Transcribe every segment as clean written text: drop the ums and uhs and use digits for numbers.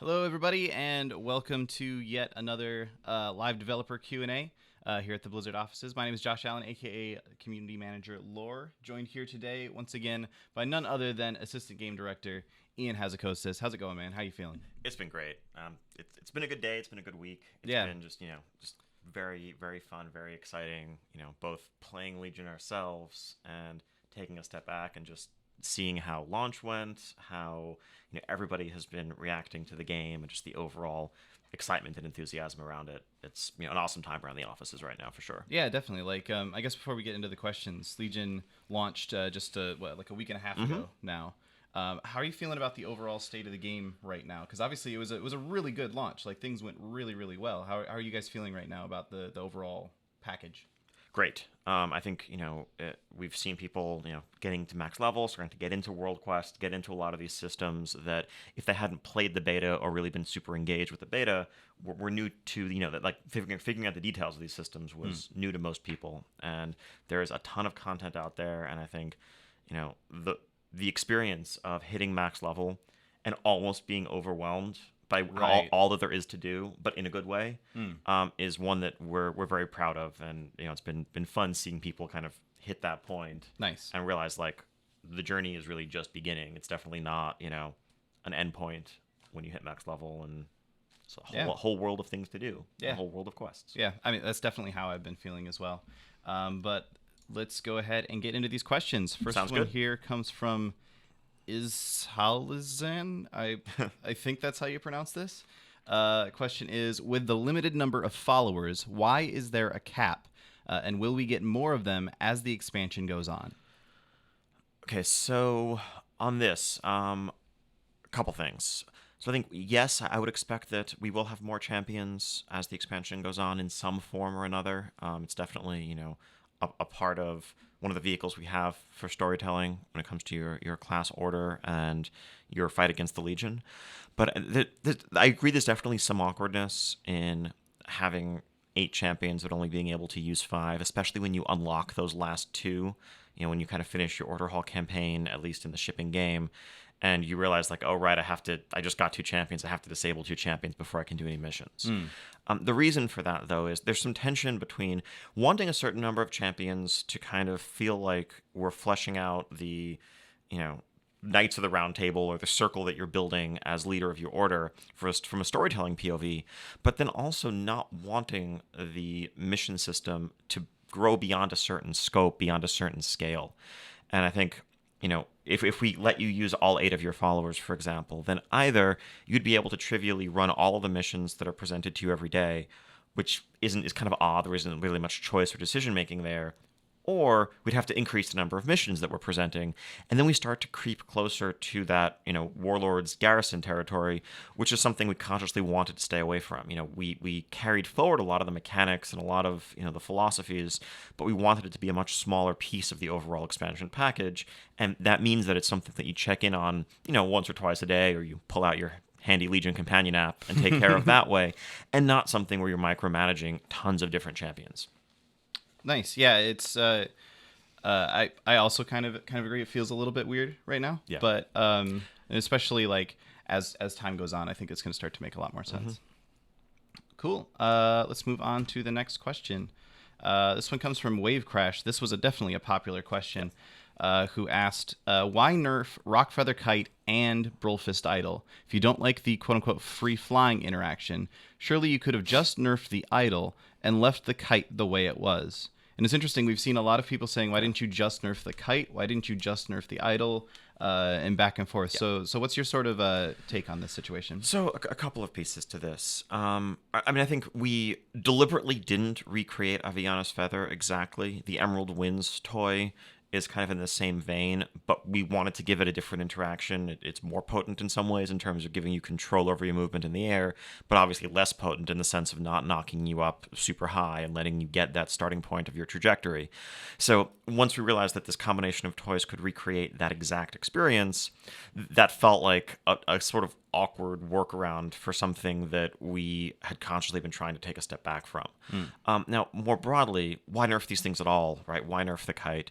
Hello, everybody, and welcome to yet another live developer Q&A here at the Blizzard offices. My name is Josh Allen, aka Community Manager Lore, joined here today once again by none other than Assistant Game Director Ion Hazzikostas. How's it going, man? How you feeling? It's been great. It's been a good day. It's been a good week. It's Yeah. been just very, very fun, very exciting. Both playing Legion ourselves and taking a step back and just seeing how launch went, how everybody has been reacting to the game, and just the overall excitement and enthusiasm around it. It's an awesome time around the offices right now for sure. Yeah, definitely. I guess before we get into the questions, Legion launched just like a week and a half ago now. How are you feeling about the overall state of the game right now? Because obviously it was a really good launch. Like things went really, really well. How are you guys feeling right now about the overall package? Great. I think we've seen people getting to max level, starting to get into World Quest, get into a lot of these systems that if they hadn't played the beta or really been super engaged with the beta, were new to that like figuring out the details of these systems was new to most people. And there's a ton of content out there, and I think the experience of hitting max level and almost being overwhelmed by Right. all that there is to do, but in a good way, is one that we're very proud of, and it's been fun seeing people kind of hit that point Nice. and realize like the journey is really just beginning. It's definitely not an end point when you hit max level, and it's a whole world of things to do, Yeah. a whole world of quests. Yeah, I mean, that's definitely how I've been feeling as well. But let's go ahead and get into these questions. First Sounds one good. here comes from Ishalizan. I think that's how you pronounce this. Question is, with the limited number of followers, why is there a cap? And will we get more of them as the expansion goes on? Okay, so on this, a couple things. So I think, yes, I would expect that we will have more champions as the expansion goes on in some form or another. It's definitely, a part of one of the vehicles we have for storytelling when it comes to your class order and your fight against the Legion. But I agree there's definitely some awkwardness in having 8 champions but only being able to use 5, especially when you unlock those last 2. When you kind of finish your Order Hall campaign, at least in the shipping game, and you realize like, oh right, I just got 2 champions. I have to disable 2 champions before I can do any missions. The reason for that though is there's some tension between wanting a certain number of champions to kind of feel like we're fleshing out the, Knights of the Round Table or the circle that you're building as leader of your order from a storytelling POV, but then also not wanting the mission system to grow beyond a certain scope, beyond a certain scale. And I think, if we let you use all 8 of your followers, for example, then either you'd be able to trivially run all of the missions that are presented to you every day, which is kind of odd. There isn't really much choice or decision making there. Or we'd have to increase the number of missions that we're presenting, and then we start to creep closer to that, Warlord's garrison territory, which is something we consciously wanted to stay away from. We carried forward a lot of the mechanics and a lot of, the philosophies, but we wanted it to be a much smaller piece of the overall expansion package, and that means that it's something that you check in on, once or twice a day, or you pull out your handy Legion companion app and take care of that way, and not something where you're micromanaging tons of different champions. Nice. Yeah, it's. I also kind of agree. It feels a little bit weird right now. Yeah. But especially like as time goes on, I think it's going to start to make a lot more sense. Cool. Let's move on to the next question. This one comes from Wave Crash. This was definitely a popular question. Who asked, why nerf Rockfeather Kite and Brulfist Idol? If you don't like the quote-unquote free-flying interaction, surely you could have just nerfed the Idol and left the Kite the way it was. And it's interesting, we've seen a lot of people saying, why didn't you just nerf the Kite? Why didn't you just nerf the Idol? And back and forth. Yeah. So what's your sort of take on this situation? So a couple of pieces to this. I think we deliberately didn't recreate Aviana's Feather exactly. The Emerald Winds toy is kind of in the same vein, but we wanted to give it a different interaction. It's more potent in some ways in terms of giving you control over your movement in the air, but obviously less potent in the sense of not knocking you up super high and letting you get that starting point of your trajectory. So once we realized that this combination of toys could recreate that exact experience, that felt like a sort of awkward workaround for something that we had consciously been trying to take a step back from. Now, more broadly, why nerf these things at all, right? Why nerf the Kite?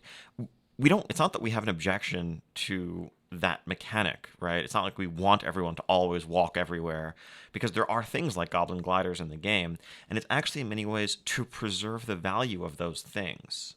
We don't. It's not that we have an objection to that mechanic, right? It's not like we want everyone to always walk everywhere, because there are things like goblin gliders in the game, and it's actually in many ways to preserve the value of those things.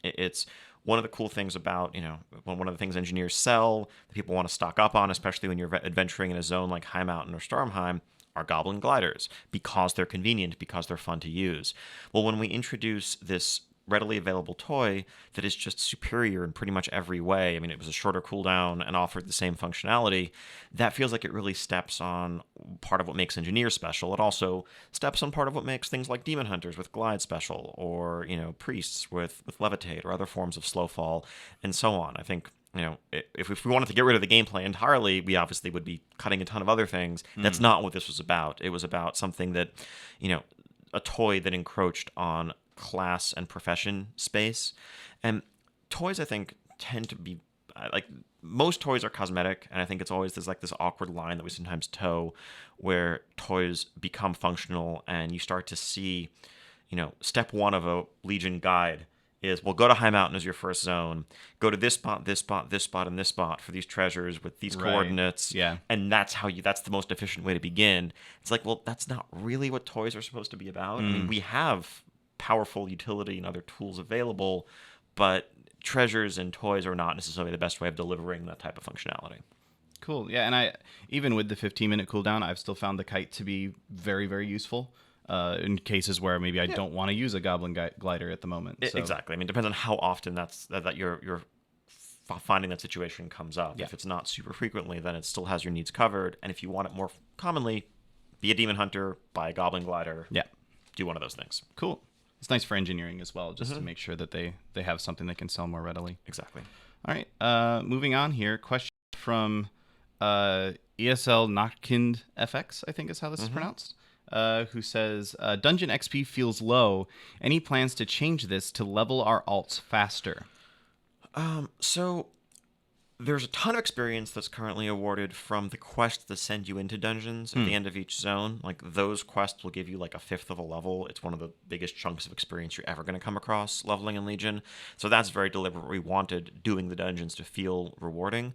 It's one of the cool things about, one of the things engineers sell that people want to stock up on, especially when you're adventuring in a zone like High Mountain or Stormheim, are goblin gliders, because they're convenient, because they're fun to use. Well, when we introduce this readily available toy that is just superior in pretty much every way, I mean, it was a shorter cooldown and offered the same functionality, that feels like it really steps on part of what makes engineers special. It also steps on part of what makes things like demon hunters with glide special, or priests with levitate, or other forms of slow fall, and so on. I think, if we wanted to get rid of the gameplay entirely, we obviously would be cutting a ton of other things. That's not what this was about. It was about something that, a toy that encroached on class and profession space. And toys, I think, tend to be like, most toys are cosmetic, and I think it's always this awkward line that we sometimes toe, where toys become functional and you start to see, step one of a Legion guide is, well, go to High Mountain as your first zone, go to this spot, this spot, this spot, and this spot for these treasures with these coordinates. Yeah. And that's the most efficient way to begin. It's like, well, that's not really what toys are supposed to be about. I mean, we have powerful utility and other tools available, but treasures and toys are not necessarily the best way of delivering that type of functionality. Cool. Yeah, and even with the 15-minute cooldown, I've still found the kite to be very, very useful in cases where maybe I don't want to use a goblin glider at the moment. So. Exactly. I mean, it depends on how often that you're finding that situation comes up. Yeah. If it's not super frequently, then it still has your needs covered. And if you want it more commonly, be a demon hunter, buy a goblin glider. Yeah. Do one of those things. Cool. It's nice for engineering as well, just to make sure that they have something they can sell more readily. Exactly. All right. Moving on here. Question from ESL Notkind FX, I think is how this is pronounced, who says, Dungeon XP feels low. Any plans to change this to level our alts faster? So there's a ton of experience that's currently awarded from the quests that send you into dungeons at the end of each zone. Like, those quests will give you like a fifth of a level. It's one of the biggest chunks of experience you're ever going to come across leveling in Legion. So that's very deliberate. We wanted doing the dungeons to feel rewarding.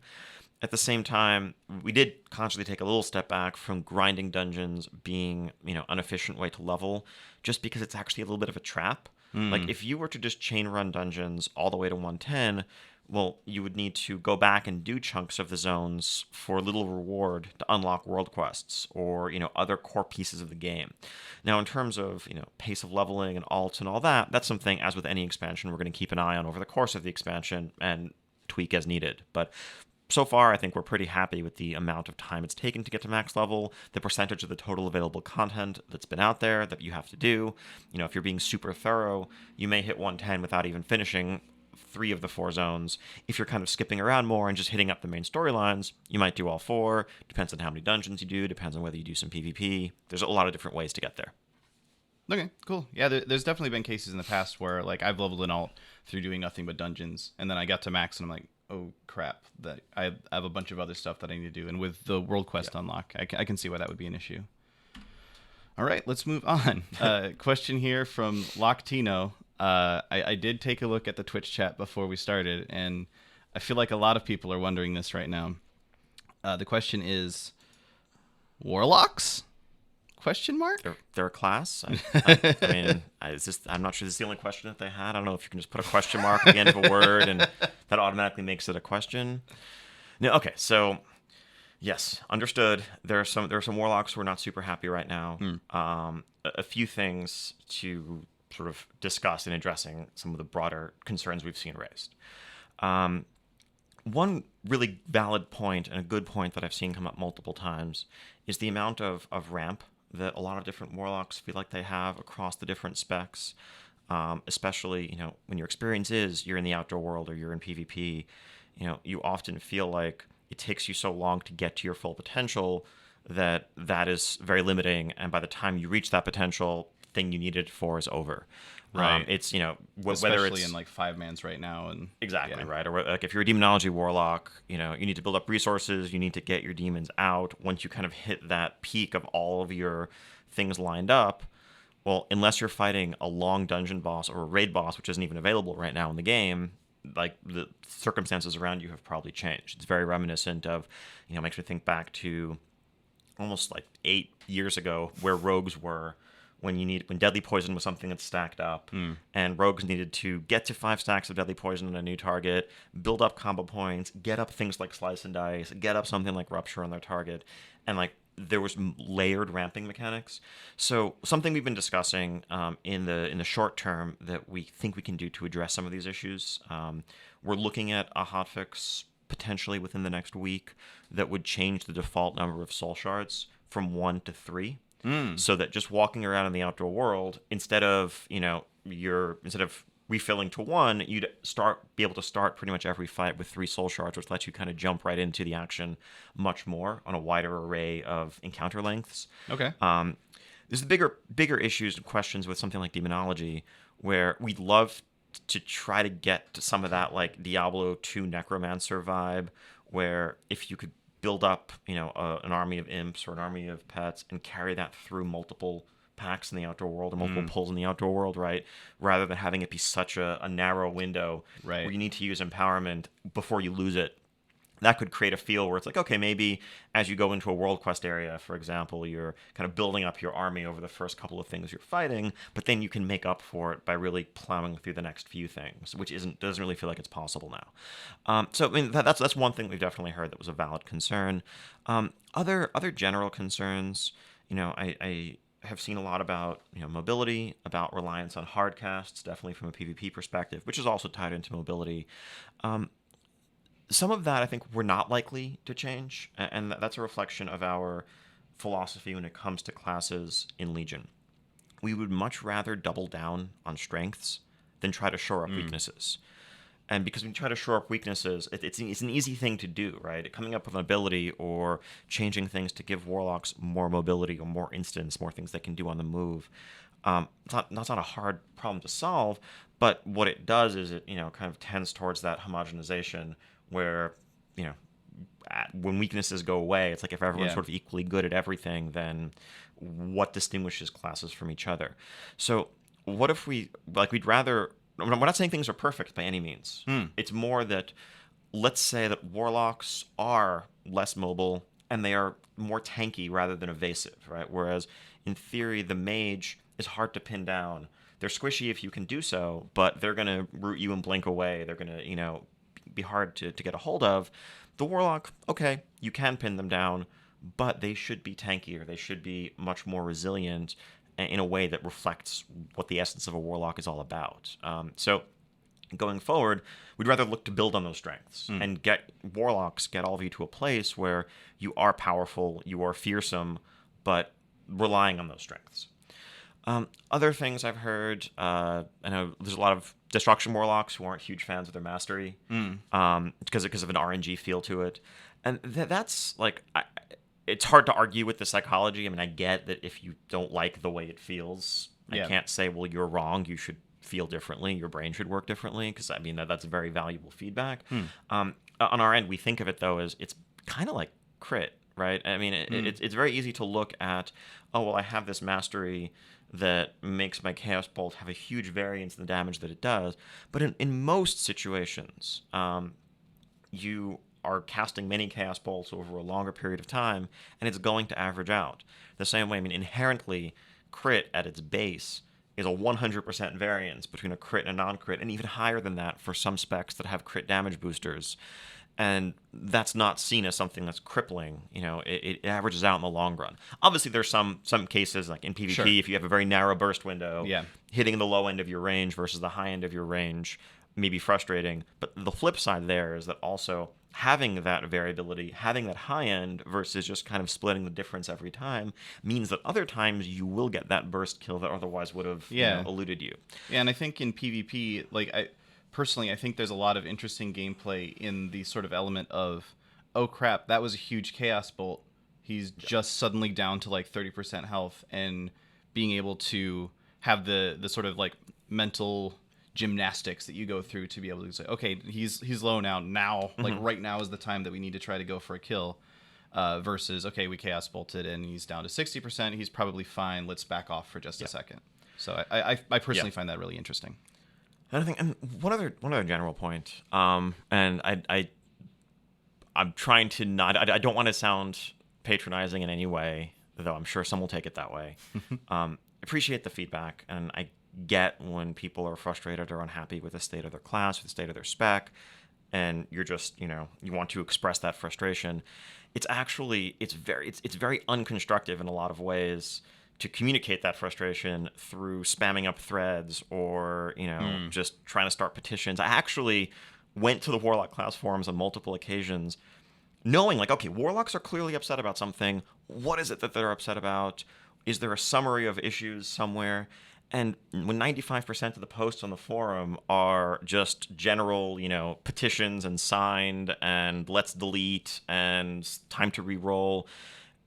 At the same time, we did consciously take a little step back from grinding dungeons being, an efficient way to level, just because it's actually a little bit of a trap. Like, if you were to just chain run dungeons all the way to 110, well, you would need to go back and do chunks of the zones for little reward to unlock world quests or, other core pieces of the game. Now, in terms of, pace of leveling and alts and all that, that's something, as with any expansion, we're going to keep an eye on over the course of the expansion and tweak as needed. But so far, I think we're pretty happy with the amount of time it's taken to get to max level, the percentage of the total available content that's been out there that you have to do. If you're being super thorough, you may hit 110 without even finishing 3 of the 4 zones. If you're kind of skipping around more and just hitting up the main storylines, you might do all 4. Depends on how many dungeons you do, depends on whether you do some PvP. There's a lot of different ways to get there. Okay, cool. Yeah, there's definitely been cases in the past where, like, I've leveled an alt through doing nothing but dungeons, and then I got to max and I'm like, oh crap, that I have a bunch of other stuff that I need to do. And with the world quest unlock, I can see why that would be an issue. All right, let's move on. Question here from Loctino. I did take a look at the Twitch chat before we started, and I feel like a lot of people are wondering this right now. The question is, Warlocks? Question mark? They're a class. I mean, I'm not sure this is the only question that they had. I don't know if you can just put a question mark at the end of a word and that automatically makes it a question. No, okay, so yes, understood. There are some warlocks who are not super happy right now. A few things to sort of discuss in addressing some of the broader concerns we've seen raised. One really valid point and a good point that I've seen come up multiple times is the amount of ramp that a lot of different warlocks feel like they have across the different specs, especially, when your experience is you're in the outdoor world or you're in PvP, you often feel like it takes you so long to get to your full potential that is very limiting, and by the time you reach that potential, the thing you needed for is over. Right. It's, Especially whether it's in like 5-mans right now. And exactly, right. Or like if you're a demonology warlock, you need to build up resources, you need to get your demons out. Once you kind of hit that peak of all of your things lined up, well, unless you're fighting a long dungeon boss or a raid boss, which isn't even available right now in the game, like the circumstances around you have probably changed. It's very reminiscent of, makes me think back to almost like 8 years ago where rogues were when deadly poison was something that's stacked up, and rogues needed to get to 5 stacks of deadly poison on a new target, build up combo points, get up things like slice and dice, get up something like rupture on their target, and like there was layered ramping mechanics. So something we've been discussing in the short term that we think we can do to address some of these issues. We're looking at a hotfix potentially within the next week that would change the default number of soul shards from 1 to 3. So that just walking around in the outdoor world, instead of refilling to 1, you'd be able to start pretty much every fight with 3 soul shards, which lets you kind of jump right into the action much more on a wider array of encounter lengths. Okay. There's the bigger issues and questions with something like demonology, where we'd love to try to get to some of that like Diablo 2 Necromancer vibe, where if you could build up, an army of imps or an army of pets and carry that through multiple packs in the outdoor world or multiple pulls in the outdoor world, right? Rather than having it be such a narrow window Right. where you need to use empowerment before you lose it. That could create a feel where it's like, okay, maybe as you go into a world quest area, for example, you're kind of building up your army over the first couple of things you're fighting, but then you can make up for it by really plowing through the next few things, which doesn't really feel like it's possible now. So I mean, that's one thing we've definitely heard that was a valid concern. Other general concerns, I have seen a lot about mobility, about reliance on hard casts, definitely from a PvP perspective, which is also tied into mobility. Some of that I think we're not likely to change, and that's a reflection of our philosophy when it comes to classes in Legion. We would much rather double down on strengths than try to shore up weaknesses. And because when you try to shore up weaknesses, it's an easy thing to do, right? Coming up with an ability or changing things to give warlocks more mobility or more instance, more things they can do on the move. That's not a hard problem to solve, but what it does is it kind of tends towards that homogenization where when weaknesses go away, it's like if everyone's sort of equally good at everything, then what distinguishes classes from each other? So what if we'd rather... We're not saying things are perfect by any means. It's more that, let's say that warlocks are less mobile and they are more tanky rather than evasive, right? Whereas in theory, the mage is hard to pin down. They're squishy if you can do so, but they're going to root you and blink away. They're going to, be hard to get a hold of. The warlock, okay, you can pin them down, but they should be tankier. They should be much more resilient in a way that reflects what the essence of a warlock is all about. So going forward, we'd rather look to build on those strengths and get all of you to a place where you are powerful, you are fearsome, but relying on those strengths. Other things I've heard, I know there's a lot of destruction warlocks who aren't huge fans of their mastery because of an RNG feel to it. And that's like... it's hard to argue with the psychology. I mean, I get that if you don't like the way it feels, I can't say, well, you're wrong. You should feel differently. Your brain should work differently, because, I mean, that's very valuable feedback. On our end, we think of it, though, as it's kind of like crit, right? I mean, it's very easy to look at, oh, well, I have this mastery that makes my Chaos Bolt have a huge variance in the damage that it does. But in most situations, you are casting many Chaos Bolts over a longer period of time, and it's going to average out. The same way, I mean, inherently, crit at its base is a 100% variance between a crit and a non-crit, and even higher than that for some specs that have crit damage boosters. And that's not seen as something that's crippling. It averages out in the long run. Obviously, there's some cases, like in PvP, if you have a very narrow burst window, hitting the low end of your range versus the high end of your range may be frustrating. But the flip side there is that also having that variability, having that high end versus just kind of splitting the difference every time, means that other times you will get that burst kill that otherwise would have eluded you. Yeah, and I think in PvP, I think there's a lot of interesting gameplay in the sort of element of, oh crap, that was a huge Chaos Bolt. He's just suddenly down to like 30% health, and being able to have the sort of like mental gymnastics that you go through to be able to say, okay, he's low now, like right now is the time that we need to try to go for a kill, versus, okay, we Chaos Bolted and he's down to 60%, he's probably fine, let's back off for just a second. So I personally find that really interesting. And I think, and one other general point, and I'm trying to not, I don't want to sound patronizing in any way, though I'm sure some will take it that way. Appreciate the feedback, and I get when people are frustrated or unhappy with the state of their class, with the state of their spec, and you're just, you want to express that frustration. It's actually, it's very unconstructive in a lot of ways to communicate that frustration through spamming up threads or, just trying to start petitions. I actually went to the Warlock class forums on multiple occasions knowing, like, okay, Warlocks are clearly upset about something. What is it that they're upset about? Is there a summary of issues somewhere? And when 95% of the posts on the forum are just general, petitions and signed and let's delete and time to re-roll,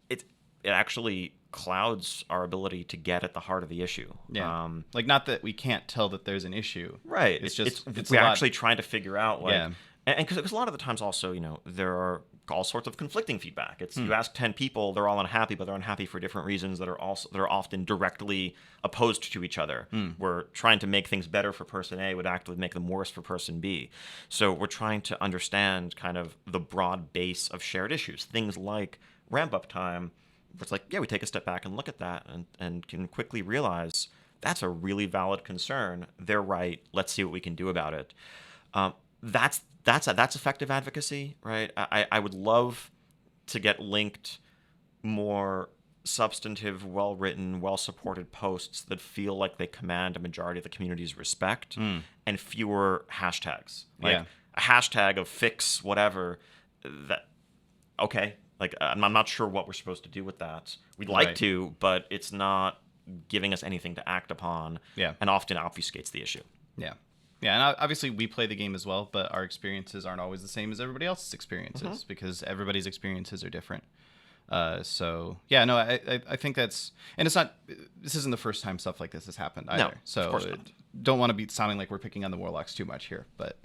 it actually clouds our ability to get at the heart of the issue. Yeah. Like, not that we can't tell that there's an issue. Right. It's just we're actually trying to figure out, like, Yeah. and because a lot of the times also, there are all sorts of conflicting feedback. It's you ask 10 people, they're all unhappy, but they're unhappy for different reasons that are often directly opposed to each other. We're trying to make things better for person A would actually make them worse for person B. So we're trying to understand kind of the broad base of shared issues. Things like ramp up time. It's like, yeah, we take a step back and look at that and can quickly realize that's a really valid concern. They're right. Let's see what we can do about it. That's effective advocacy, right? I would love to get linked more substantive, well-written, well-supported posts that feel like they command a majority of the community's respect and fewer hashtags. Like a hashtag of fix whatever. That okay. Like, I'm not sure what we're supposed to do with that. We'd like to, but it's not giving us anything to act upon. Yeah. And often obfuscates the issue. Yeah. Yeah, and obviously we play the game as well, but our experiences aren't always the same as everybody else's experiences because everybody's experiences are different. So yeah, no, I think that's, and it's not, this isn't the first time stuff like this has happened either. No, so of course not. Don't want to be sounding like we're picking on the Warlocks too much here, but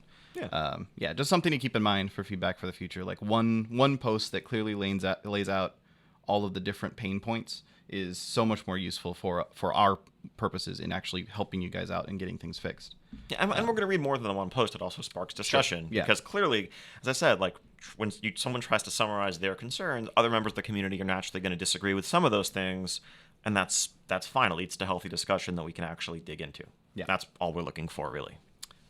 yeah, just something to keep in mind for feedback for the future. Like one post that clearly lays out all of the different pain points is so much more useful for our purposes in actually helping you guys out and getting things fixed. Yeah, and we're going to read more than the one post. It also sparks discussion. Yeah. Because clearly, as I said, like when someone tries to summarize their concerns, other members of the community are naturally going to disagree with some of those things, and that's fine. It leads to healthy discussion that we can actually dig into. Yeah. That's all we're looking for, really.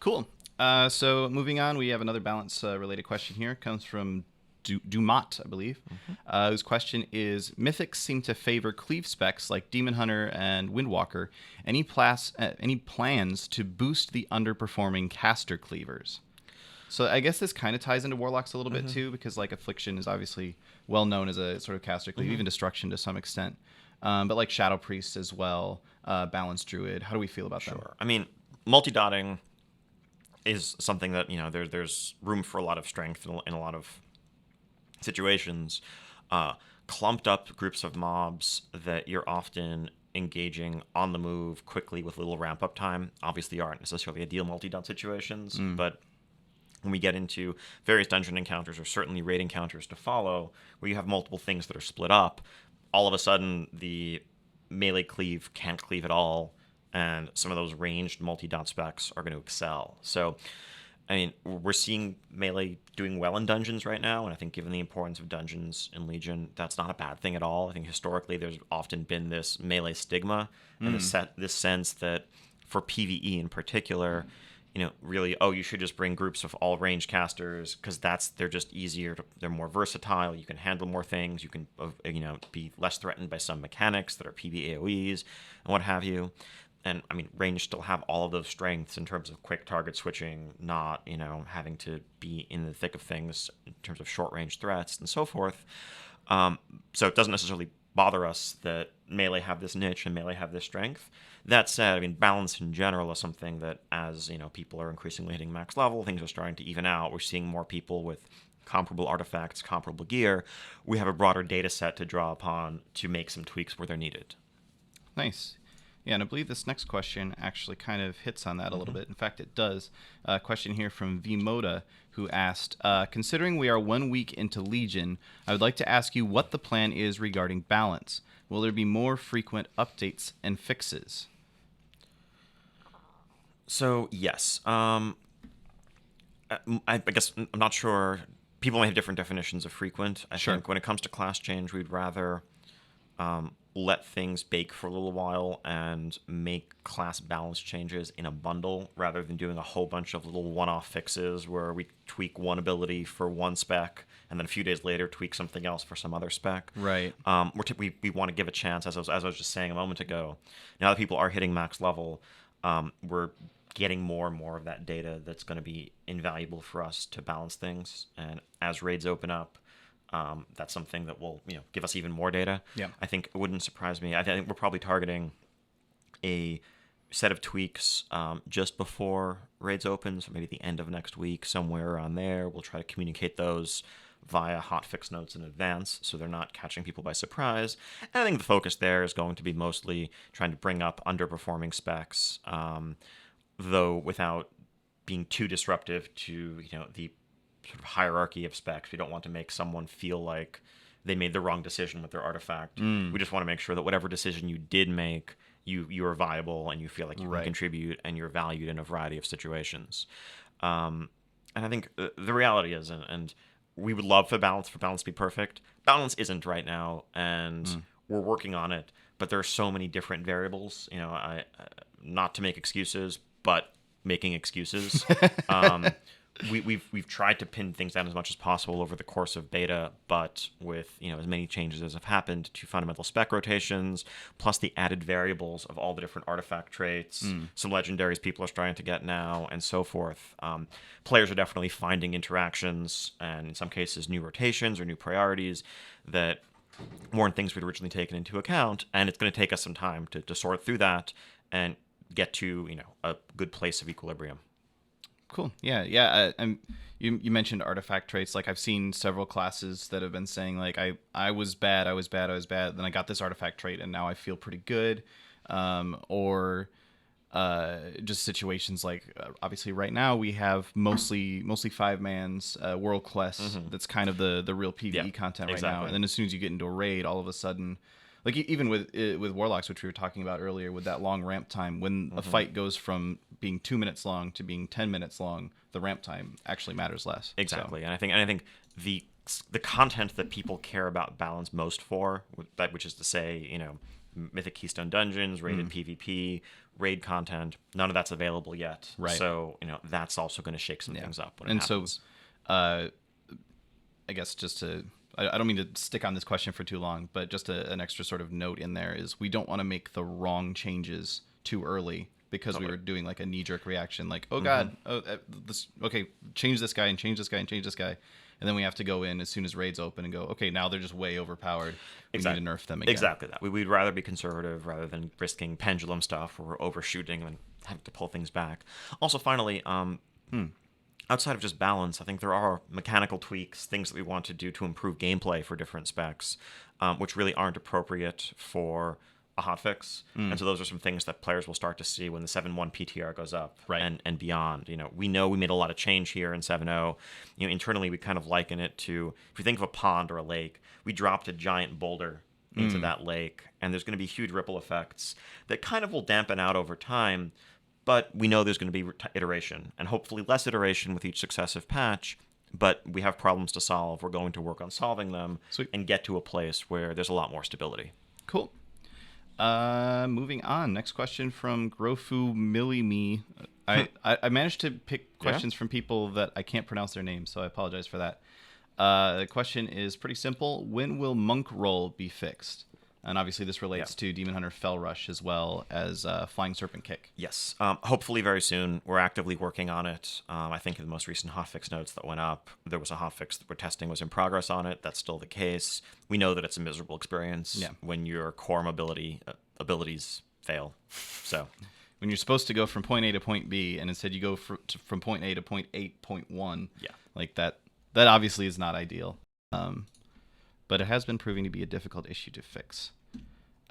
Cool. So moving on, we have another balance related question here. It comes from Dumont, I believe, whose question is: Mythics seem to favor cleave specs like Demon Hunter and Windwalker. Any plans to boost the underperforming caster cleavers? So I guess this kind of ties into Warlocks a little bit too, because like Affliction is obviously well known as a sort of caster cleave, even Destruction to some extent. But like Shadow Priest as well, Balanced Druid. How do we feel about them? Sure. I mean, multi-dotting is something that, there's room for a lot of strength in a lot of situations. Clumped up groups of mobs that you're often engaging on the move quickly with little ramp up time obviously aren't necessarily ideal multi-dot situations, but when we get into various dungeon encounters or certainly raid encounters to follow where you have multiple things that are split up, all of a sudden the melee cleave can't cleave at all, and some of those ranged multi-dot specs are going to excel. So I mean, we're seeing melee doing well in dungeons right now, and I think given the importance of dungeons in Legion, that's not a bad thing at all. I think historically there's often been this melee stigma and this sense that for PvE in particular, really, you should just bring groups of all range casters because they're just easier, they're more versatile, you can handle more things, you can, be less threatened by some mechanics that are PvAOEs and what have you. And I mean, range still have all of those strengths in terms of quick target switching, not, having to be in the thick of things in terms of short range threats and so forth. So it doesn't necessarily bother us that melee have this niche and melee have this strength. That said, I mean, balance in general is something that as, people are increasingly hitting max level, things are starting to even out. We're seeing more people with comparable artifacts, comparable gear. We have a broader data set to draw upon to make some tweaks where they're needed. Nice. Yeah, and I believe this next question actually kind of hits on that a little bit. In fact, it does. A question here from Vmoda, who asked, considering we are 1 week into Legion, I would like to ask you what the plan is regarding balance. Will there be more frequent updates and fixes? So yes, I guess I'm not sure. People may have different definitions of frequent. I Sure. think when it comes to class change, we'd rather let things bake for a little while and make class balance changes in a bundle rather than doing a whole bunch of little one-off fixes where we tweak one ability for one spec and then a few days later tweak something else for some other spec. Right. We want to give a chance, as I was just saying a moment ago. Now that people are hitting max level, we're getting more and more of that data that's going to be invaluable for us to balance things. And as raids open up, that's something that will give us even more data. Yeah. I think it wouldn't surprise me. I think we're probably targeting a set of tweaks just before raids open, so maybe the end of next week, somewhere around there. We'll try to communicate those via hotfix notes in advance so they're not catching people by surprise. And I think the focus there is going to be mostly trying to bring up underperforming specs, though without being too disruptive to the sort of hierarchy of specs. We don't want to make someone feel like they made the wrong decision with their artifact. We just want to make sure that whatever decision you did make, you are viable and you feel like you can contribute and you're valued in a variety of situations. And I think the reality is, and we would love for balance to be perfect. Balance isn't right now, and we're working on it. But there are so many different variables. Not to make excuses, but making excuses. We've tried to pin things down as much as possible over the course of beta, but with as many changes as have happened to fundamental spec rotations, plus the added variables of all the different artifact traits, some legendaries people are starting to get now, and so forth. Players are definitely finding interactions, and in some cases new rotations or new priorities that weren't things we'd originally taken into account, and it's going to take us some time to sort through that and get to a good place of equilibrium. Cool. Yeah. You mentioned artifact traits. Like I've seen several classes that have been saying like I was bad. Then I got this artifact trait and now I feel pretty good. Or just situations like obviously right now we have mostly 5-man's world quest. That's kind of the real PvE content right now. And then as soon as you get into a raid, all of a sudden, like even with warlocks, which we were talking about earlier, with that long ramp time, when a fight goes from being 2 minutes long to being 10 minutes long, the ramp time actually matters less. Exactly, so. And I think the content that people care about balance most for, which is to say, Mythic Keystone Dungeons, raided PvP, raid content, none of that's available yet. Right. So that's also going to shake some things up when it happens. So, I guess just to. I don't mean to stick on this question for too long, but just an extra sort of note in there is we don't want to make the wrong changes too early because we were doing like a knee-jerk reaction, like, oh God, change this guy and change this guy and change this guy. And then we have to go in as soon as raids open and go, okay, now they're just way overpowered. We need to nerf them again. Exactly that. We'd rather be conservative rather than risking pendulum stuff where we're overshooting and having to pull things back. Also, finally, outside of just balance, I think there are mechanical tweaks, things that we want to do to improve gameplay for different specs, which really aren't appropriate for a hotfix. And so those are some things that players will start to see when the 7.1 PTR goes up and beyond. We know we made a lot of change here in 7.0. Internally, we kind of liken it to, if you think of a pond or a lake, we dropped a giant boulder into that lake, and there's going to be huge ripple effects that kind of will dampen out over time. But we know there's going to be iteration, and hopefully less iteration with each successive patch. But we have problems to solve. We're going to work on solving them and get to a place where there's a lot more stability. Cool. Moving on. Next question from Grofu Millimi. I managed to pick questions from people that I can't pronounce their names, so I apologize for that. The question is pretty simple. When will monk roll be fixed? And obviously this relates to Demon Hunter Fell Rush as well as Flying Serpent Kick. Yes. Hopefully very soon. We're actively working on it. I think in the most recent hotfix notes that went up, there was a hotfix that we're testing was in progress on it. That's still the case. We know that it's a miserable experience when your core mobility abilities fail. So when you're supposed to go from point A to point B, and instead you go from point A to point 8.1, like that obviously is not ideal. But it has been proving to be a difficult issue to fix.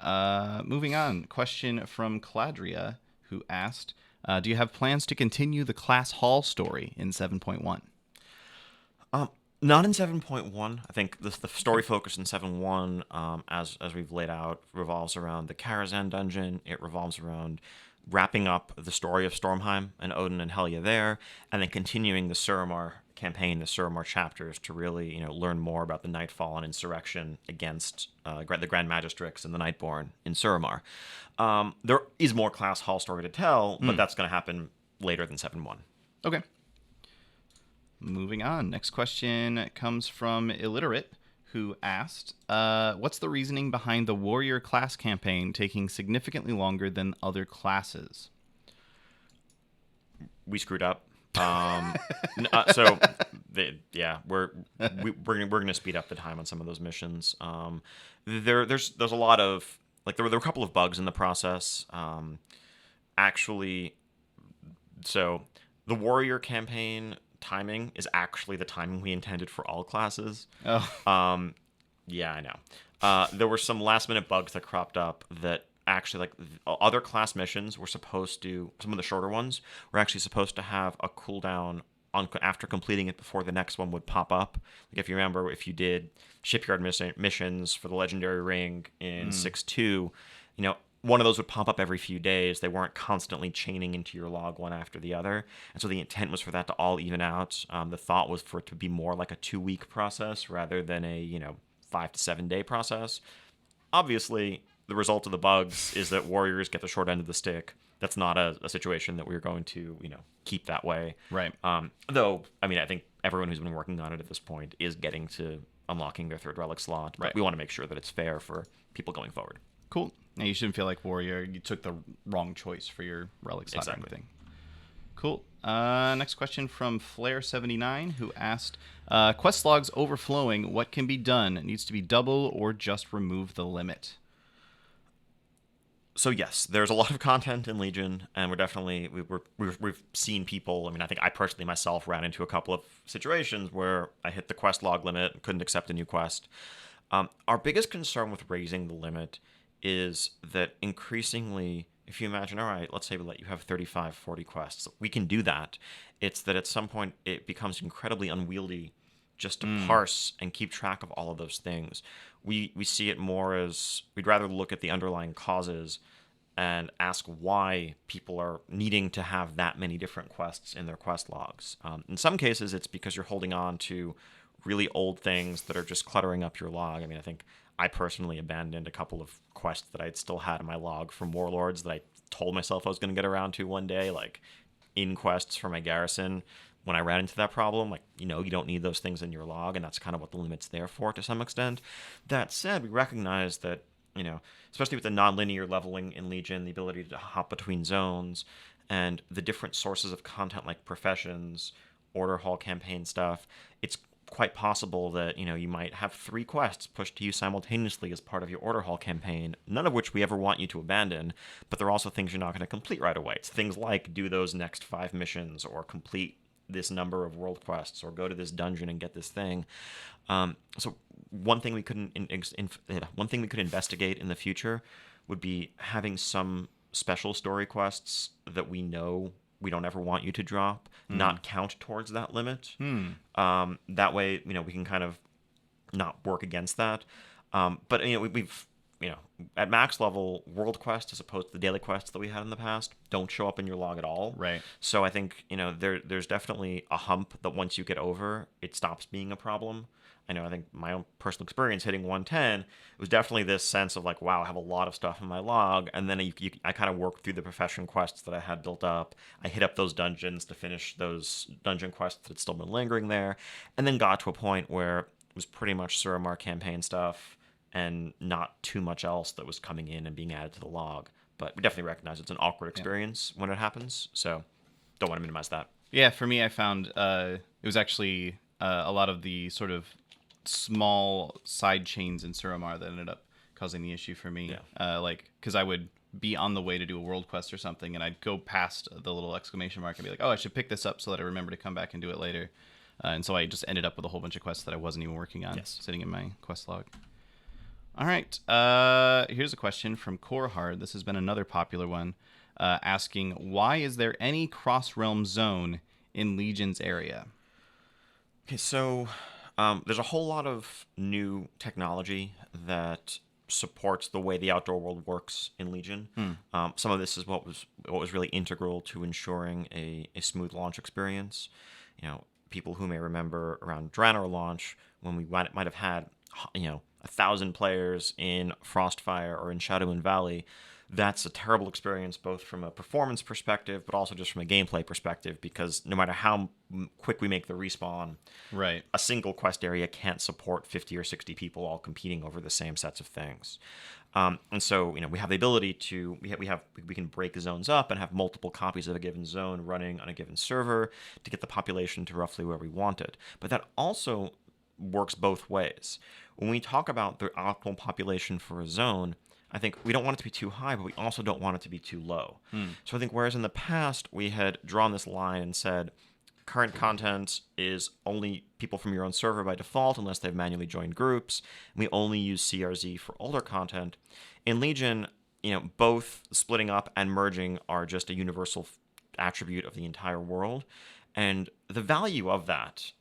Moving on, question from Cladria, who asked, do you have plans to continue the Class Hall story in 7.1? Not in 7.1. I think the story focus in 7.1, as we've laid out, revolves around the Karazhan dungeon. It revolves around wrapping up the story of Stormheim and Odin and Helya there, and then continuing the Suramar campaign, the Suramar chapters, to really learn more about the Nightfall and insurrection against the Grand Magistrix and the Nightborn in Suramar. There is more Class Hall story to tell, but that's going to happen later than 7-1. Okay. Moving on. Next question comes from Illiterate, who asked, what's the reasoning behind the warrior class campaign taking significantly longer than other classes? We screwed up. We're gonna speed up the time on some of those missions. There's a lot of there were a couple of bugs in the process. So the warrior campaign timing is actually the timing we intended for all classes. Oh. Yeah, I know. There were some last minute bugs that cropped up that actually other class missions were supposed to, some of the shorter ones were actually supposed to have a cooldown on after completing it before the next one would pop up. If you remember, if you did shipyard missions for the legendary ring in 6.2, one of those would pop up every few days. They weren't constantly chaining into your log one after the other. And so the intent was for that to all even out. The thought was for it to be more like a 2-week process rather than a 5 to 7 day process. Obviously, the result of the bugs is that warriors get the short end of the stick. That's not a situation that we're going to, keep that way. Right. Though, I think everyone who's been working on it at this point is getting to unlocking their 3rd relic slot. But we want to make sure that it's fair for people going forward. Cool. Now, you shouldn't feel like warrior. You took the wrong choice for your relic slot or anything. Cool. Next question from Flare79, who asked, quest logs overflowing. What can be done? It needs to be double or just remove the limit? So yes, there's a lot of content in Legion, and we've seen people. I think I personally myself ran into a couple of situations where I hit the quest log limit and couldn't accept a new quest. Our biggest concern with raising the limit is that increasingly, if you imagine, all right, let's say we let you have 35, 40 quests. We can do that. It's that at some point it becomes incredibly unwieldy just to parse and keep track of all of those things. We see it more as we'd rather look at the underlying causes and ask why people are needing to have that many different quests in their quest logs. In some cases, it's because you're holding on to really old things that are just cluttering up your log. I think I personally abandoned a couple of quests that I'd still had in my log from Warlords that I told myself I was going to get around to one day, like in quests for my garrison. When I ran into that problem, you don't need those things in your log, and that's kind of what the limit's there for to some extent. That said, we recognize that, especially with the non-linear leveling in Legion, the ability to hop between zones, and the different sources of content like professions, Order Hall campaign stuff, it's quite possible that, you might have 3 quests pushed to you simultaneously as part of your Order Hall campaign, none of which we ever want you to abandon, but they're also things you're not going to complete right away. It's things like do those next 5 missions or complete this number of world quests or go to this dungeon and get this thing. So one thing we could investigate in the future would be having some special story quests that we know we don't ever want you to drop not count towards that limit. That way, we can kind of not work against that. But we've at max level, world quests as opposed to the daily quests that we had in the past don't show up in your log at all. Right. So I think there's definitely a hump that once you get over, it stops being a problem. I think my own personal experience hitting 110, it was definitely this sense of wow, I have a lot of stuff in my log, and then I kind of worked through the profession quests that I had built up. I hit up those dungeons to finish those dungeon quests that had still been lingering there, and then got to a point where it was pretty much Suramar campaign stuff and not too much else that was coming in and being added to the log. But we definitely recognize it's an awkward experience when it happens, so don't want to minimize that. Yeah, for me, I found it was actually a lot of the sort of small side chains in Suramar that ended up causing the issue for me. Yeah. Because I would be on the way to do a world quest or something, and I'd go past the little exclamation mark and be like, oh, I should pick this up so that I remember to come back and do it later. And so I just ended up with a whole bunch of quests that I wasn't even working on, sitting in my quest log. All right. Here's a question from Corehard. This has been another popular one, asking, why is there any cross-realm zone in Legion's area? Okay, so there's a whole lot of new technology that supports the way the outdoor world works in Legion. Some of this is what was really integral to ensuring a smooth launch experience. People who may remember around Draenor launch, when we might have had 1,000 players in Frostfire or in Shadowmoon Valley. That's a terrible experience, both from a performance perspective, but also just from a gameplay perspective, because no matter how quick we make the respawn, right, a single quest area can't support 50 or 60 people all competing over the same sets of things. And so, we have the ability to we can break zones up and have multiple copies of a given zone running on a given server to get the population to roughly where we want it. But that also works both ways. When we talk about the optimal population for a zone, I think we don't want it to be too high, but we also don't want it to be too low. So I think whereas in the past we had drawn this line and said current content is only people from your own server by default unless they've manually joined groups, and we only use CRZ for older content. In Legion, both splitting up and merging are just a universal attribute of the entire world, and the value of that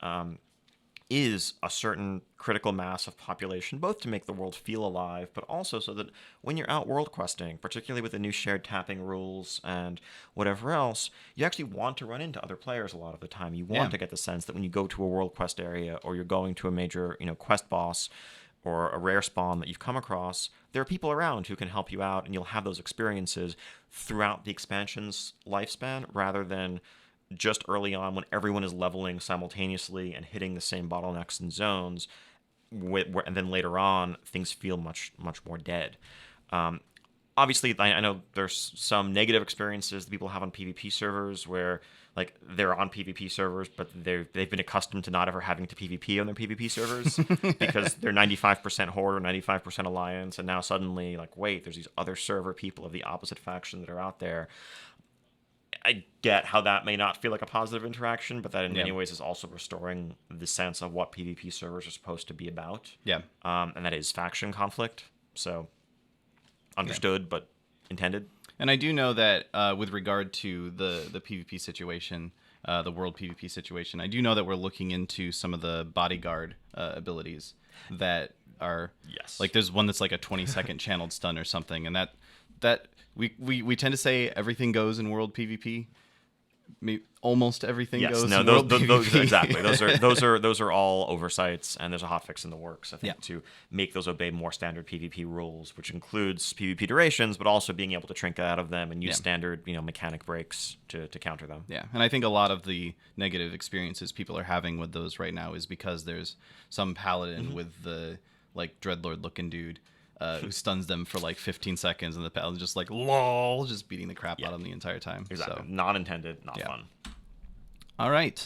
is a certain critical mass of population, both to make the world feel alive, but also so that when you're out world questing, particularly with the new shared tapping rules and whatever else, you actually want to run into other players a lot of the time. You want to get the sense that when you go to a world quest area or you're going to a major, quest boss or a rare spawn that you've come across, there are people around who can help you out, and you'll have those experiences throughout the expansion's lifespan rather than just early on when everyone is leveling simultaneously and hitting the same bottlenecks and zones, and then later on things feel much more dead. Obviously, I know there's some negative experiences that people have on PvP servers where they're on PvP servers, but they've been accustomed to not ever having to PvP on their PvP servers because they're 95% Horde or 95% Alliance, and now suddenly wait, there's these other server people of the opposite faction that are out there. I get how that may not feel like a positive interaction, but that in many ways is also restoring the sense of what PvP servers are supposed to be about. Yeah. And that is faction conflict. So understood, but intended. And I do know that with regard to the PvP situation, the world PvP situation, I do know that we're looking into some of the bodyguard abilities that are... Yes. There's one that's a 20-second channeled stun or something, and that we tend to say everything goes in world PvP. Almost everything goes in world PvP. Exactly. Those are all oversights, and there's a hotfix in the works, I think, to make those obey more standard PvP rules, which includes PvP durations, but also being able to trinket out of them and use standard mechanic breaks to counter them. Yeah, and I think a lot of the negative experiences people are having with those right now is because there's some paladin with the Dreadlord looking dude who stuns them for 15 seconds, and the paladin's just lol, just beating the crap out of them the entire time. Exactly. So, not intended, not fun. All right.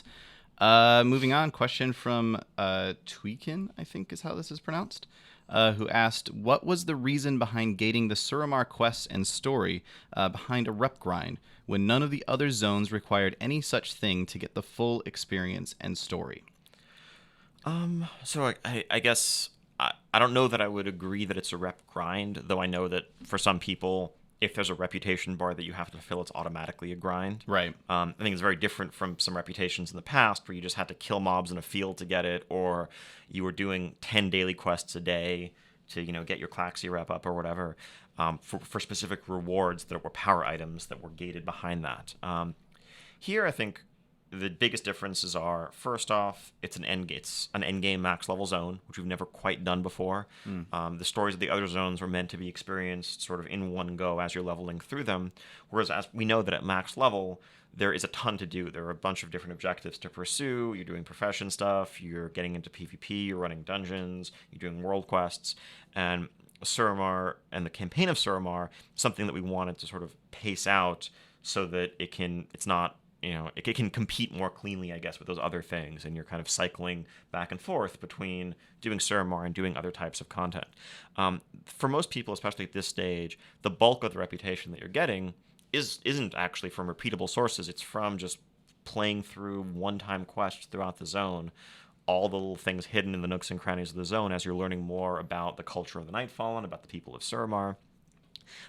Moving on, question from Tweakin, I think is how this is pronounced, who asked, what was the reason behind gating the Suramar quests and story behind a rep grind when none of the other zones required any such thing to get the full experience and story? So I guess... I don't know that I would agree that it's a rep grind, though I know that for some people, if there's a reputation bar that you have to fulfill, it's automatically a grind. Right. I think it's very different from some reputations in the past where you just had to kill mobs in a field to get it, or you were doing 10 daily quests a day to get your Klaxi rep up or whatever, for specific rewards that were power items that were gated behind that. Here, I think the biggest differences are, first off, it's an endgame max level zone, which we've never quite done before. The stories of the other zones were meant to be experienced sort of in one go as you're leveling through them, whereas as we know that at max level, there is a ton to do. There are a bunch of different objectives to pursue. You're doing profession stuff, you're getting into PvP, you're running dungeons, you're doing world quests, and Suramar and the campaign of Suramar, something that we wanted to sort of pace out so that it can compete more cleanly, I guess, with those other things, and you're kind of cycling back and forth between doing Suramar and doing other types of content. For most people, especially at this stage, the bulk of the reputation that you're getting isn't actually from repeatable sources. It's from just playing through one-time quests throughout the zone, all the little things hidden in the nooks and crannies of the zone as you're learning more about the culture of the Nightfallen, about the people of Suramar.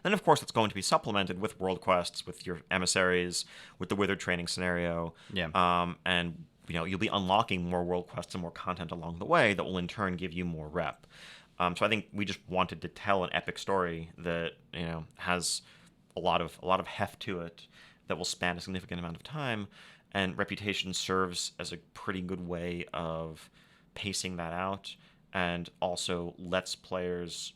Then, of course, it's going to be supplemented with world quests, with your emissaries, with the Withered training scenario. Yeah. And you'll be unlocking more world quests and more content along the way that will in turn give you more rep. So I think we just wanted to tell an epic story that has a lot of heft to it that will span a significant amount of time, and Reputation serves as a pretty good way of pacing that out, and also lets players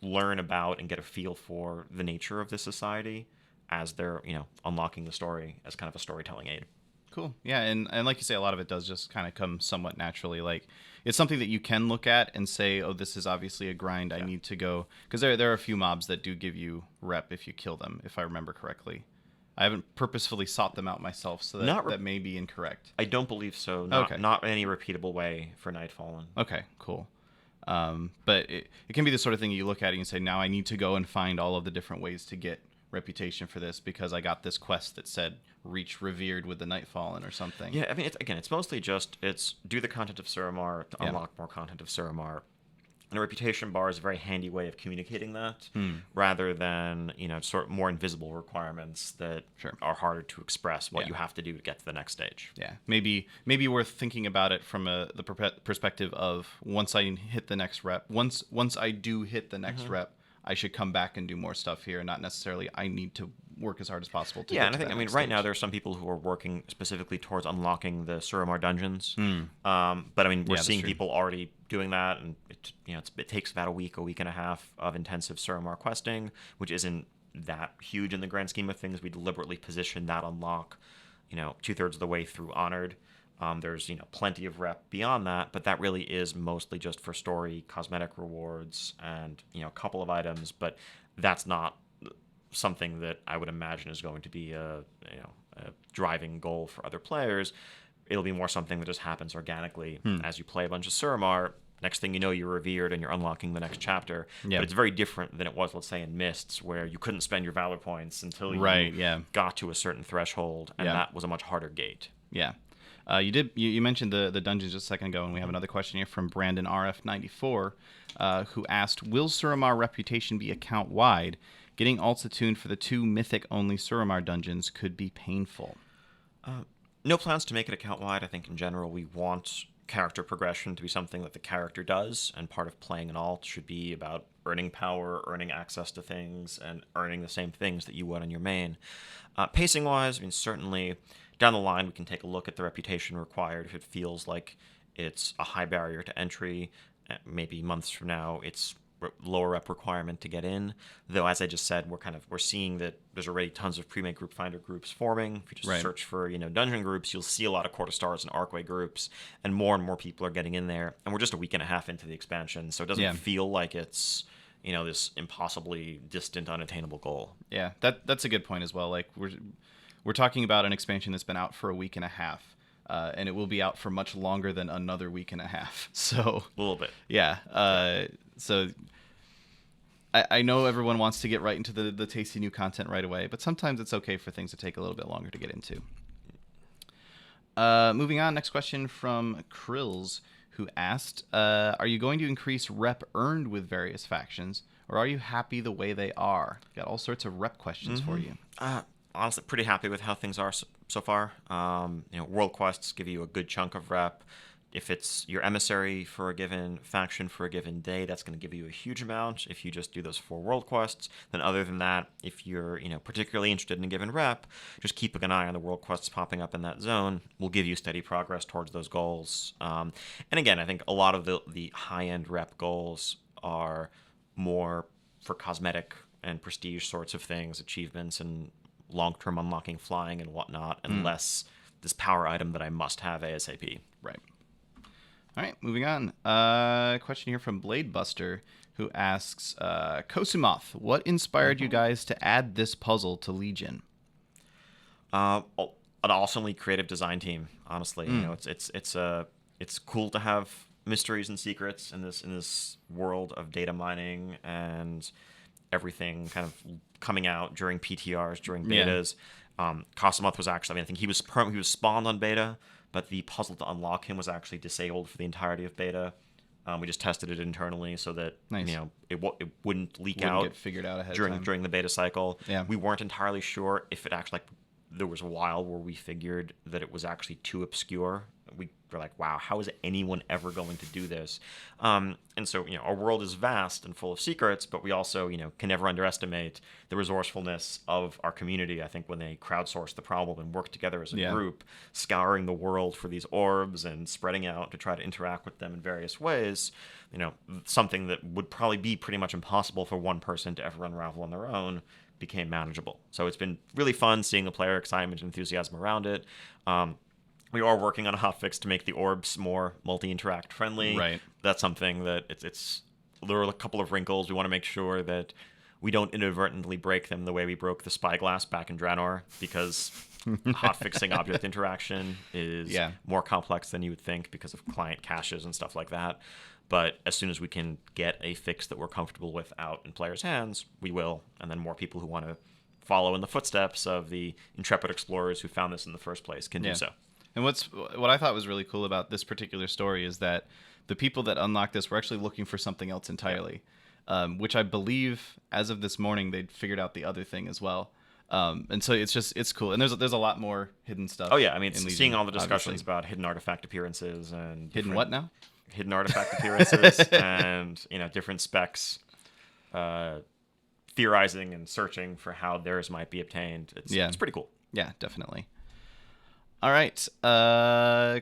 learn about and get a feel for the nature of this society as they're unlocking the story as kind of a storytelling aid. Cool. Yeah, and like you say, a lot of it does just kind of come somewhat naturally. Like it's something that you can look at and say, oh, this is obviously a grind. I need to go, because there are a few mobs that do give you rep if you kill them, if I remember correctly. I haven't purposefully sought them out myself, so that may be incorrect. I don't believe so. Okay. Not any repeatable way for Nightfallen. Okay, cool. But it can be the sort of thing you look at and you say, now I need to go and find all of the different ways to get Reputation for this because I got this quest that said reach Revered with the Nightfallen or something. Yeah, I mean, it's mostly just do the content of Suramar to unlock more content of Suramar. And a reputation bar is a very handy way of communicating that, rather than sort of more invisible requirements that are harder to express what you have to do to get to the next stage. Yeah, maybe worth thinking about it from the perspective of once I hit the next rep. Once I do hit the next rep, I should come back and do more stuff here, not necessarily I need to work as hard as possible to yeah, get and to I think that right next now stage. there are some people who are working specifically towards unlocking the Suramar dungeons. But I mean, we're seeing people already doing that, and it takes about a week and a half of intensive Suramar questing, which isn't that huge in the grand scheme of things. We deliberately positioned that unlock, 2/3 of the way through Honored. There's plenty of rep beyond that, but that really is mostly just for story, cosmetic rewards, and a couple of items. But that's not something that I would imagine is going to be a driving goal for other players. It'll be more something that just happens organically as you play a bunch of Suramar. Next thing you know, you're revered and you're unlocking the next chapter. Yeah. But it's very different than it was, let's say, in Mists, where you couldn't spend your Valor points until you got to a certain threshold, and that was a much harder gate. Yeah. You mentioned the dungeons just a second ago, and we have another question here from Brandon RF94, who asked, will Suramar Reputation be account-wide? Getting alts attuned for the 2 mythic-only Suramar dungeons could be painful. No plans to make it account-wide. I think in general we want character progression to be something that the character does, and part of playing an alt should be about earning power, earning access to things, and earning the same things that you would on your main. Pacing-wise, I mean, certainly down the line we can take a look at the reputation required if it feels like it's a high barrier to entry. Maybe months from now it's lower rep requirement to get in, though as I just said, we're seeing that there's already tons of pre-made group finder groups forming. If you just search for dungeon groups, you'll see a lot of Quarter Stars and Arcway groups, and more people are getting in there, and we're just a week and a half into the expansion, so it doesn't feel like it's this impossibly distant, unattainable goal. Yeah, that's a good point as well. Like we're talking about an expansion that's been out for a week and a half, and it will be out for much longer than another week and a half. So a little bit. Yeah. So I know everyone wants to get right into the tasty new content right away, but sometimes it's okay for things to take a little bit longer to get into. Moving on, next question from Krills, who asked, are you going to increase rep earned with various factions, or are you happy the way they are? Got all sorts of rep questions for you. Honestly, pretty happy with how things are so far. World quests give you a good chunk of rep. If it's your emissary for a given faction for a given day, that's going to give you a huge amount if you just do those 4 world quests. Then other than that, if you're particularly interested in a given rep, just keeping an eye on the world quests popping up in that zone will give you steady progress towards those goals. And again, I think a lot of the high-end rep goals are more for cosmetic and prestige sorts of things, achievements and long-term unlocking flying and whatnot, and less this power item that I must have ASAP. Right. All right, moving on. Question here from Bladebuster, who asks, Kosumoth, what inspired you guys to add this puzzle to Legion? An awesomely creative design team, honestly. It's cool to have mysteries and secrets in this world of data mining and everything kind of coming out during PTRs, during betas. Kosumoth was actually, I think he was spawned on beta, but the puzzle to unlock him was actually disabled for the entirety of beta. We just tested it internally so that it wouldn't leak out, get figured out ahead during the beta cycle. Yeah. We weren't entirely sure if it actually, there was a while where we figured that it was actually too obscure we were like, wow, how is anyone ever going to do this? And so, our world is vast and full of secrets, but we also, can never underestimate the resourcefulness of our community. I think when they crowdsource the problem and work together as a group, scouring the world for these orbs and spreading out to try to interact with them in various ways, something that would probably be pretty much impossible for one person to ever unravel on their own became manageable. So it's been really fun seeing the player excitement and enthusiasm around it. We are working on a hotfix to make the orbs more multi-interact friendly. Right. That's something that there are a couple of wrinkles. We want to make sure that we don't inadvertently break them the way we broke the spyglass back in Draenor, because hotfixing object interaction is more complex than you would think because of client caches and stuff like that. But as soon as we can get a fix that we're comfortable with out in players' hands, we will. And then more people who want to follow in the footsteps of the intrepid explorers who found this in the first place can do so. And what I thought was really cool about this particular story is that the people that unlocked this were actually looking for something else entirely, which I believe, as of this morning, they'd figured out the other thing as well. And so it's cool. And there's a lot more hidden stuff. Oh, yeah. I mean, seeing Legion, all the discussions obviously. about hidden artifact appearances and... Hidden what now? Hidden artifact appearances and, different specs, theorizing and searching for how theirs might be obtained. It's pretty cool. Yeah, definitely. All right.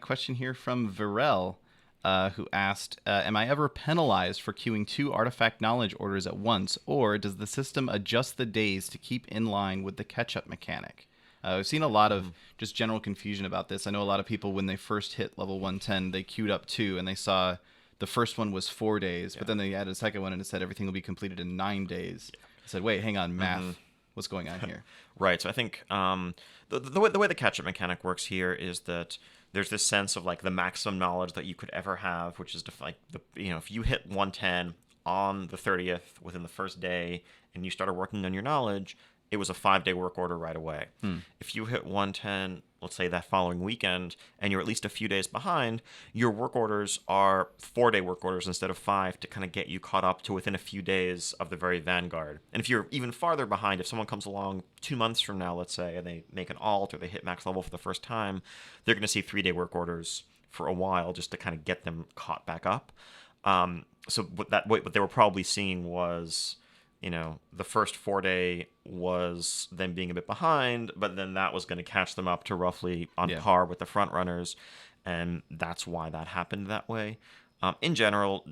Question here from Virel, who asked, am I ever penalized for queuing 2 artifact knowledge orders at once, or does the system adjust the days to keep in line with the catch-up mechanic? I've seen a lot of just general confusion about this. I know a lot of people, when they first hit level 110, they queued up 2, and they saw the first one was 4 days, but then they added a second one, and it said everything will be completed in 9 days. I said, wait, hang on, math. What's going on here? Right. So I think the way the catch-up mechanic works here is that there's this sense of like the maximum knowledge that you could ever have, which is if you hit 110 on the 30th within the first day and you started working on your knowledge, it was a 5-day work order right away. If you hit 110, let's say that following weekend, and you're at least a few days behind, your work orders are 4-day work orders instead of 5 to kind of get you caught up to within a few days of the very vanguard. And if you're even farther behind, if someone comes along 2 months from now, let's say, and they make an alt or they hit max level for the first time, they're going to see 3-day work orders for a while just to kind of get them caught back up. So what they were probably seeing was... the first 4-day was them being a bit behind, but then that was going to catch them up to roughly on par with the front runners, and that's why that happened that way. In general,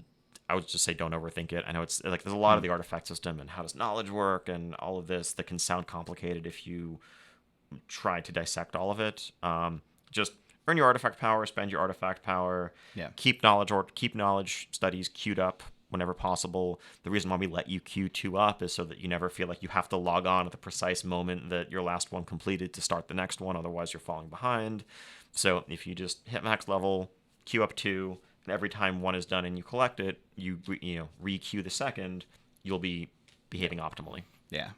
I would just say don't overthink it. I know it's like there's a lot of the artifact system and how does knowledge work and all of this that can sound complicated if you try to dissect all of it. Just earn your artifact power, spend your artifact power, keep knowledge studies queued up whenever possible. The reason why we let you queue 2 up is so that you never feel like you have to log on at the precise moment that your last one completed to start the next one, otherwise you're falling behind. So if you just hit max level, queue up 2, and every time 1 is done and you collect it, you re-queue the second, you'll be behaving optimally. Yeah.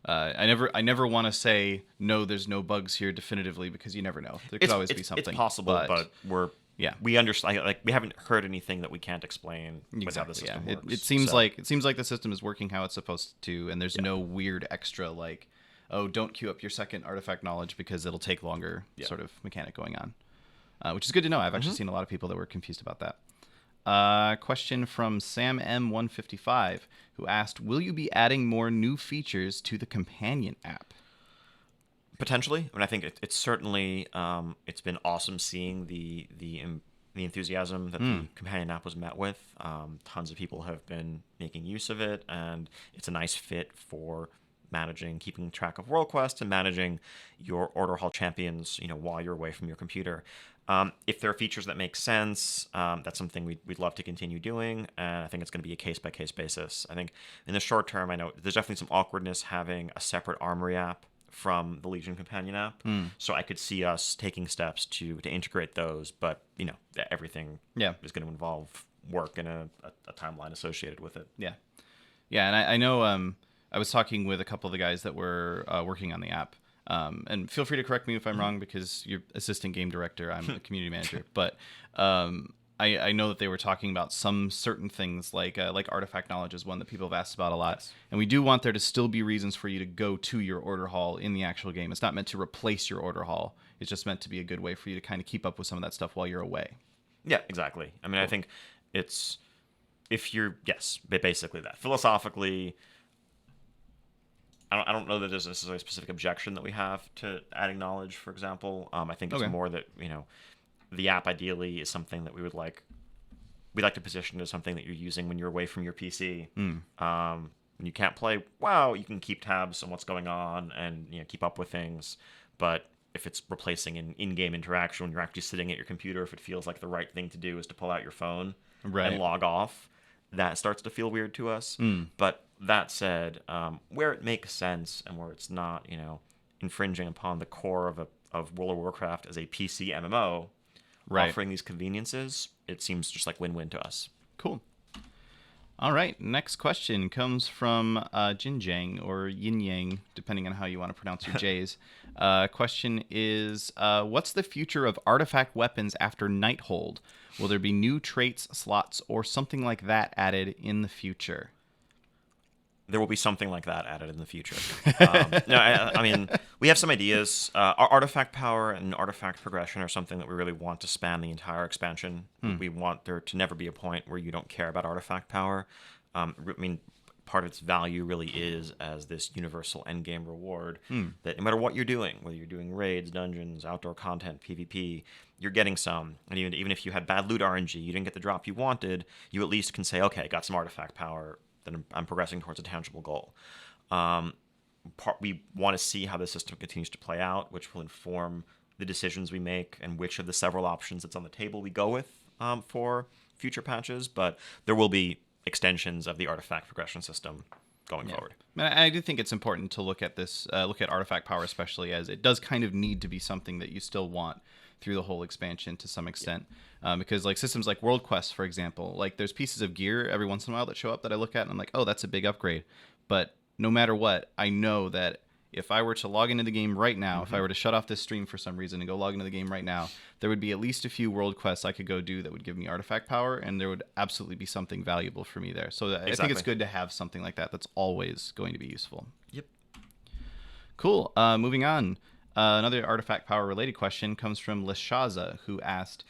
I never want to say no, there's no bugs here definitively, because you never know. There could always be something. It's possible, but we understand. Like, we haven't heard anything that we can't explain with how the system works. It seems like the system is working how it's supposed to, and there's no weird extra like, oh, don't queue up your second artifact knowledge because it'll take longer sort of mechanic going on, which is good to know. I've actually seen a lot of people that were confused about that. Question from Sam M155, who asked, will you be adding more new features to the companion app? Potentially. I mean, I think it's certainly it's been awesome seeing the enthusiasm that the companion app was met with. Tons of people have been making use of it, and it's a nice fit for keeping track of world quests and managing your order hall champions, while you're away from your computer. If there are features that make sense, that's something we'd love to continue doing, and I think it's going to be a case-by-case basis. I think in the short term, I know there's definitely some awkwardness having a separate armory app from the Legion companion app, so I could see us taking steps to integrate those, but everything is going to involve work and a timeline associated with it. Yeah, and I know I was talking with a couple of the guys that were working on the app, and feel free to correct me if I'm wrong, because you're assistant game director, I'm a community manager, but I know that they were talking about some certain things like artifact knowledge is one that people have asked about a lot. Yes. And we do want there to still be reasons for you to go to your order hall in the actual game. It's not meant to replace your order hall. It's just meant to be a good way for you to kind of keep up with some of that stuff while you're away. Yeah, exactly. I mean, I think it's if you're basically that philosophically. I don't know that there's necessarily a specific objection that we have to adding knowledge, for example. I think it's more that, the app ideally is something that we'd like to position as something that you're using when you're away from your PC. When you can't play WoW, you can keep tabs on what's going on and keep up with things. But if it's replacing an in-game interaction when you're actually sitting at your computer, if it feels like the right thing to do is to pull out your phone and log off, that starts to feel weird to us. But that said, where it makes sense and where it's not, infringing upon the core of World of Warcraft as a PC MMO, offering these conveniences, it seems just like win-win to us. Cool. All right. Next question comes from Jinjang or Yin Yang, depending on how you want to pronounce your J's. Question is, what's the future of artifact weapons after Nighthold? Will there be new traits, slots, or something like that added in the future? There will be something like that added in the future. No, I mean, we have some ideas. Our artifact power and artifact progression are something that we really want to span the entire expansion. We want there to never be a point where you don't care about artifact power. I mean, part of its value really is as this universal endgame reward that no matter what you're doing, whether you're doing raids, dungeons, outdoor content, PvP, you're getting some. And even if you had bad loot RNG, you didn't get the drop you wanted, you at least can say, okay, I got some artifact power, then I'm progressing towards a tangible goal. We want to see how the system continues to play out, which will inform the decisions we make and which of the several options that's on the table we go with for future patches. But there will be extensions of the artifact progression system going forward. I do think it's important to look at this, look at artifact power especially, as it does kind of need to be something that you still want through the whole expansion to some extent. Because like systems like World Quest, for example, like there's pieces of gear every once in a while that show up that I look at and I'm like, oh, that's a big upgrade. But no matter what, I know that if I were to log into the game right now, if I were to shut off this stream for some reason and go log into the game right now, there would be at least a few world quests I could go do that would give me artifact power, and there would absolutely be something valuable for me there. So I think it's good to have something like that that's always going to be useful. Yep. Cool. Moving on. Another artifact power related question comes from Lishaza, who asked,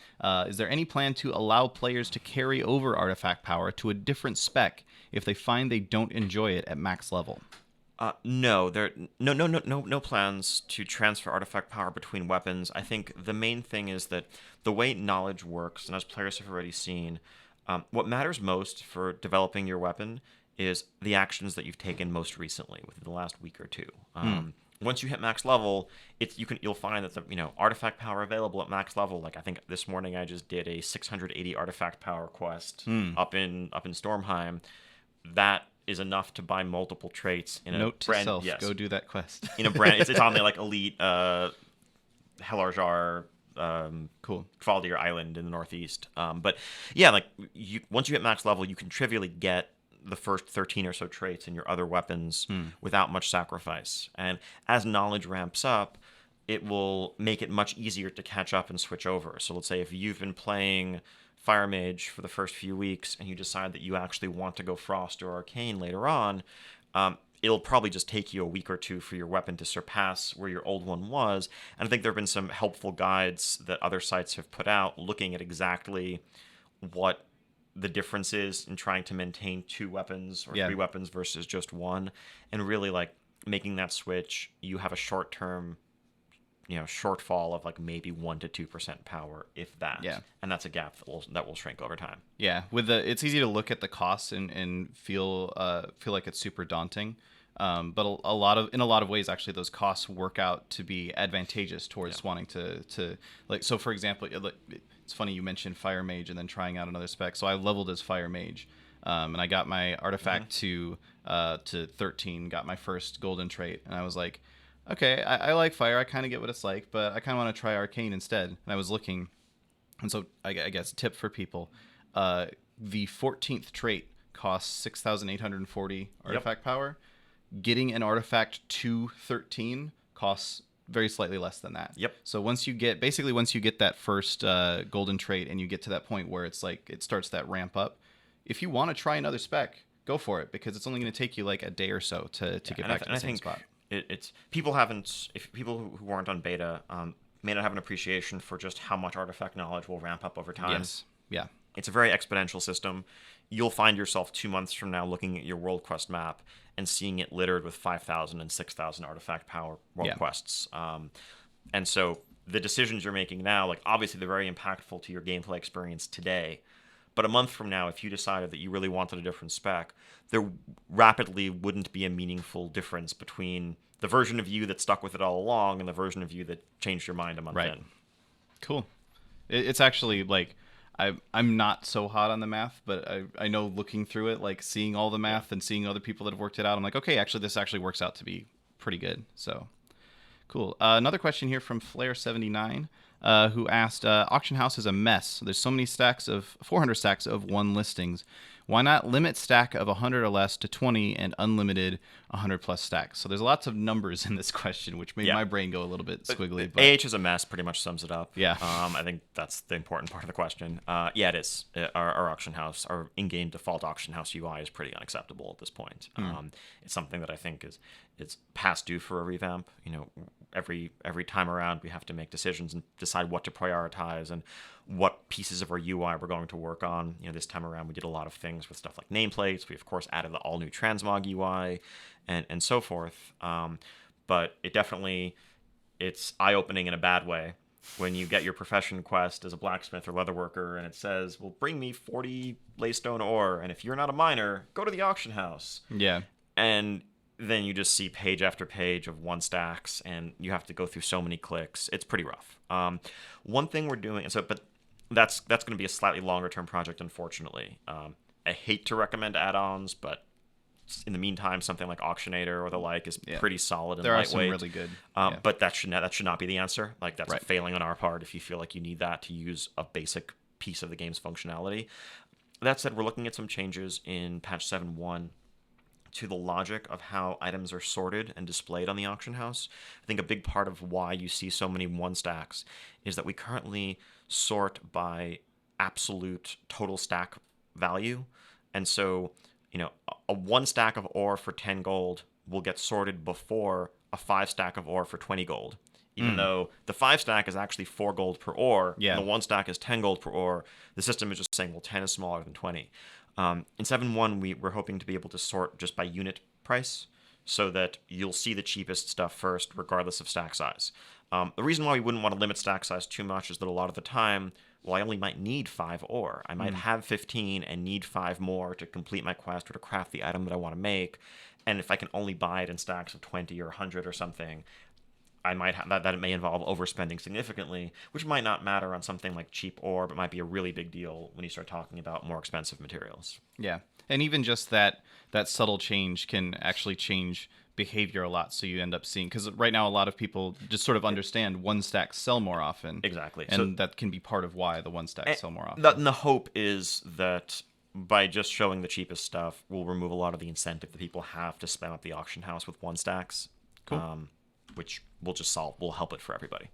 is there any plan to allow players to carry over artifact power to a different spec if they find they don't enjoy it at max level? No, there no plans to transfer artifact power between weapons. I think the main thing is that the way knowledge works, and as players have already seen, what matters most for developing your weapon is the actions that you've taken most recently, within the last week or two. Once you hit max level, you'll find that the artifact power available at max level. Like I think this morning I just did a 680 artifact power quest up in Stormheim. That is enough to buy multiple traits in a Note to brand, self, yes, go do that quest. in a brand. It's on the like elite Hellarjar cool Kvaldir Island in the northeast. But yeah, like once you hit max level, you can trivially get the first 13 or so traits in your other weapons without much sacrifice. And as knowledge ramps up, it will make it much easier to catch up and switch over. So let's say if you've been playing Fire Mage for the first few weeks and you decide that you actually want to go Frost or Arcane later on, it'll probably just take you a week or two for your weapon to surpass where your old one was. And I think there have been some helpful guides that other sites have put out looking at exactly what the difference is in trying to maintain two weapons or three weapons versus just one, and really like making that switch. You have a short-term shortfall of like maybe 1% to 2% power, if that. Yeah. And that's a gap that will shrink over time. Yeah, it's easy to look at the costs and feel like it's super daunting. But in a lot of ways, actually, those costs work out to be advantageous towards wanting to like. So, for example, it's funny you mentioned Fire Mage and then trying out another spec. So I leveled as Fire Mage, and I got my artifact to 13, got my first golden trait, and I was like, okay, I like Fire. I kind of get what it's like, but I kind of want to try Arcane instead. And I was looking, and so I guess tip for people, the 14th trait costs 6,840 artifact power. Getting an artifact to 13 costs very slightly less than that. Yep. So once you get that first golden trait and you get to that point where it's like it starts that ramp up, if you want to try another spec, go for it, because it's only going to take you like a day or so to get back to the same spot. It's people haven't, if people who aren't on beta may not have an appreciation for just how much artifact knowledge will ramp up over time. Yes. Yeah. It's a very exponential system. You'll find yourself 2 months from now looking at your World Quest map and seeing it littered with 5,000 and 6,000 artifact power World Quests. And so the decisions you're making now, like obviously they're very impactful to your gameplay experience today. But a month from now, if you decided that you really wanted a different spec, there rapidly wouldn't be a meaningful difference between the version of you that stuck with it all along and the version of you that changed your mind a month in. Cool. It's actually like I'm not so hot on the math, but I know looking through it, like seeing all the math and seeing other people that have worked it out, I'm like, okay, actually this actually works out to be pretty good. So cool. Another question here from Flare79. Who asked, Auction House is a mess. There's so many 400 stacks of 1 listings. Why not limit stack of 100 or less to 20 and unlimited 100 plus stacks? So there's lots of numbers in this question, which made my brain go a little bit squiggly. But AH is a mess pretty much sums it up. Yeah. I think that's the important part of the question. Yeah, it is. Our auction house, our in-game default auction house UI is pretty unacceptable at this point. It's something that I think it's past due for a revamp. You know, every time around we have to make decisions and decide what to prioritize and what pieces of our UI we're going to work on. You know, this time around we did a lot of things with stuff like nameplates. We of course added the all new transmog UI and so forth. But it's eye-opening in a bad way when you get your profession quest as a blacksmith or leatherworker and it says, well, bring me 40 laystone ore, and if you're not a miner, go to the auction house. Yeah. And then you just see page after page of 1 stacks, and you have to go through so many clicks. It's pretty rough. One thing we're doing, but that's going to be a slightly longer term project, unfortunately. I hate to recommend add-ons, but in the meantime, something like Auctionator or the like is pretty solid and there lightweight. There are some really good. But that should not be the answer. Like that's a failing on our part if you feel like you need that to use a basic piece of the game's functionality. That said, we're looking at some changes in patch 7.1 to the logic of how items are sorted and displayed on the auction house. I think a big part of why you see so many 1 stacks is that we currently sort by absolute total stack value. And so, you know, a 1 stack of ore for 10 gold will get sorted before a 5 stack of ore for 20 gold. Even though the 5 stack is actually 4 gold per ore, and the 1 stack is 10 gold per ore, the system is just saying, well, 10 is smaller than 20. In 7.1, we're hoping to be able to sort just by unit price so that you'll see the cheapest stuff first, regardless of stack size. The reason why we wouldn't want to limit stack size too much is that a lot of the time, well, I only might need 5 ore. I might have 15 and need 5 more to complete my quest or to craft the item that I want to make. And if I can only buy it in stacks of 20 or 100 or something, I might have that it may involve overspending significantly, which might not matter on something like cheap ore, but might be a really big deal when you start talking about more expensive materials. Yeah. And even just that subtle change can actually change behavior a lot. So you end up seeing, because right now a lot of people just sort of understand 1 stacks sell more often. Exactly. And so that can be part of why the 1 stacks sell more often. The hope is that by just showing the cheapest stuff, we'll remove a lot of the incentive that people have to spam up the auction house with 1 stacks. Cool. Which will help it for everybody.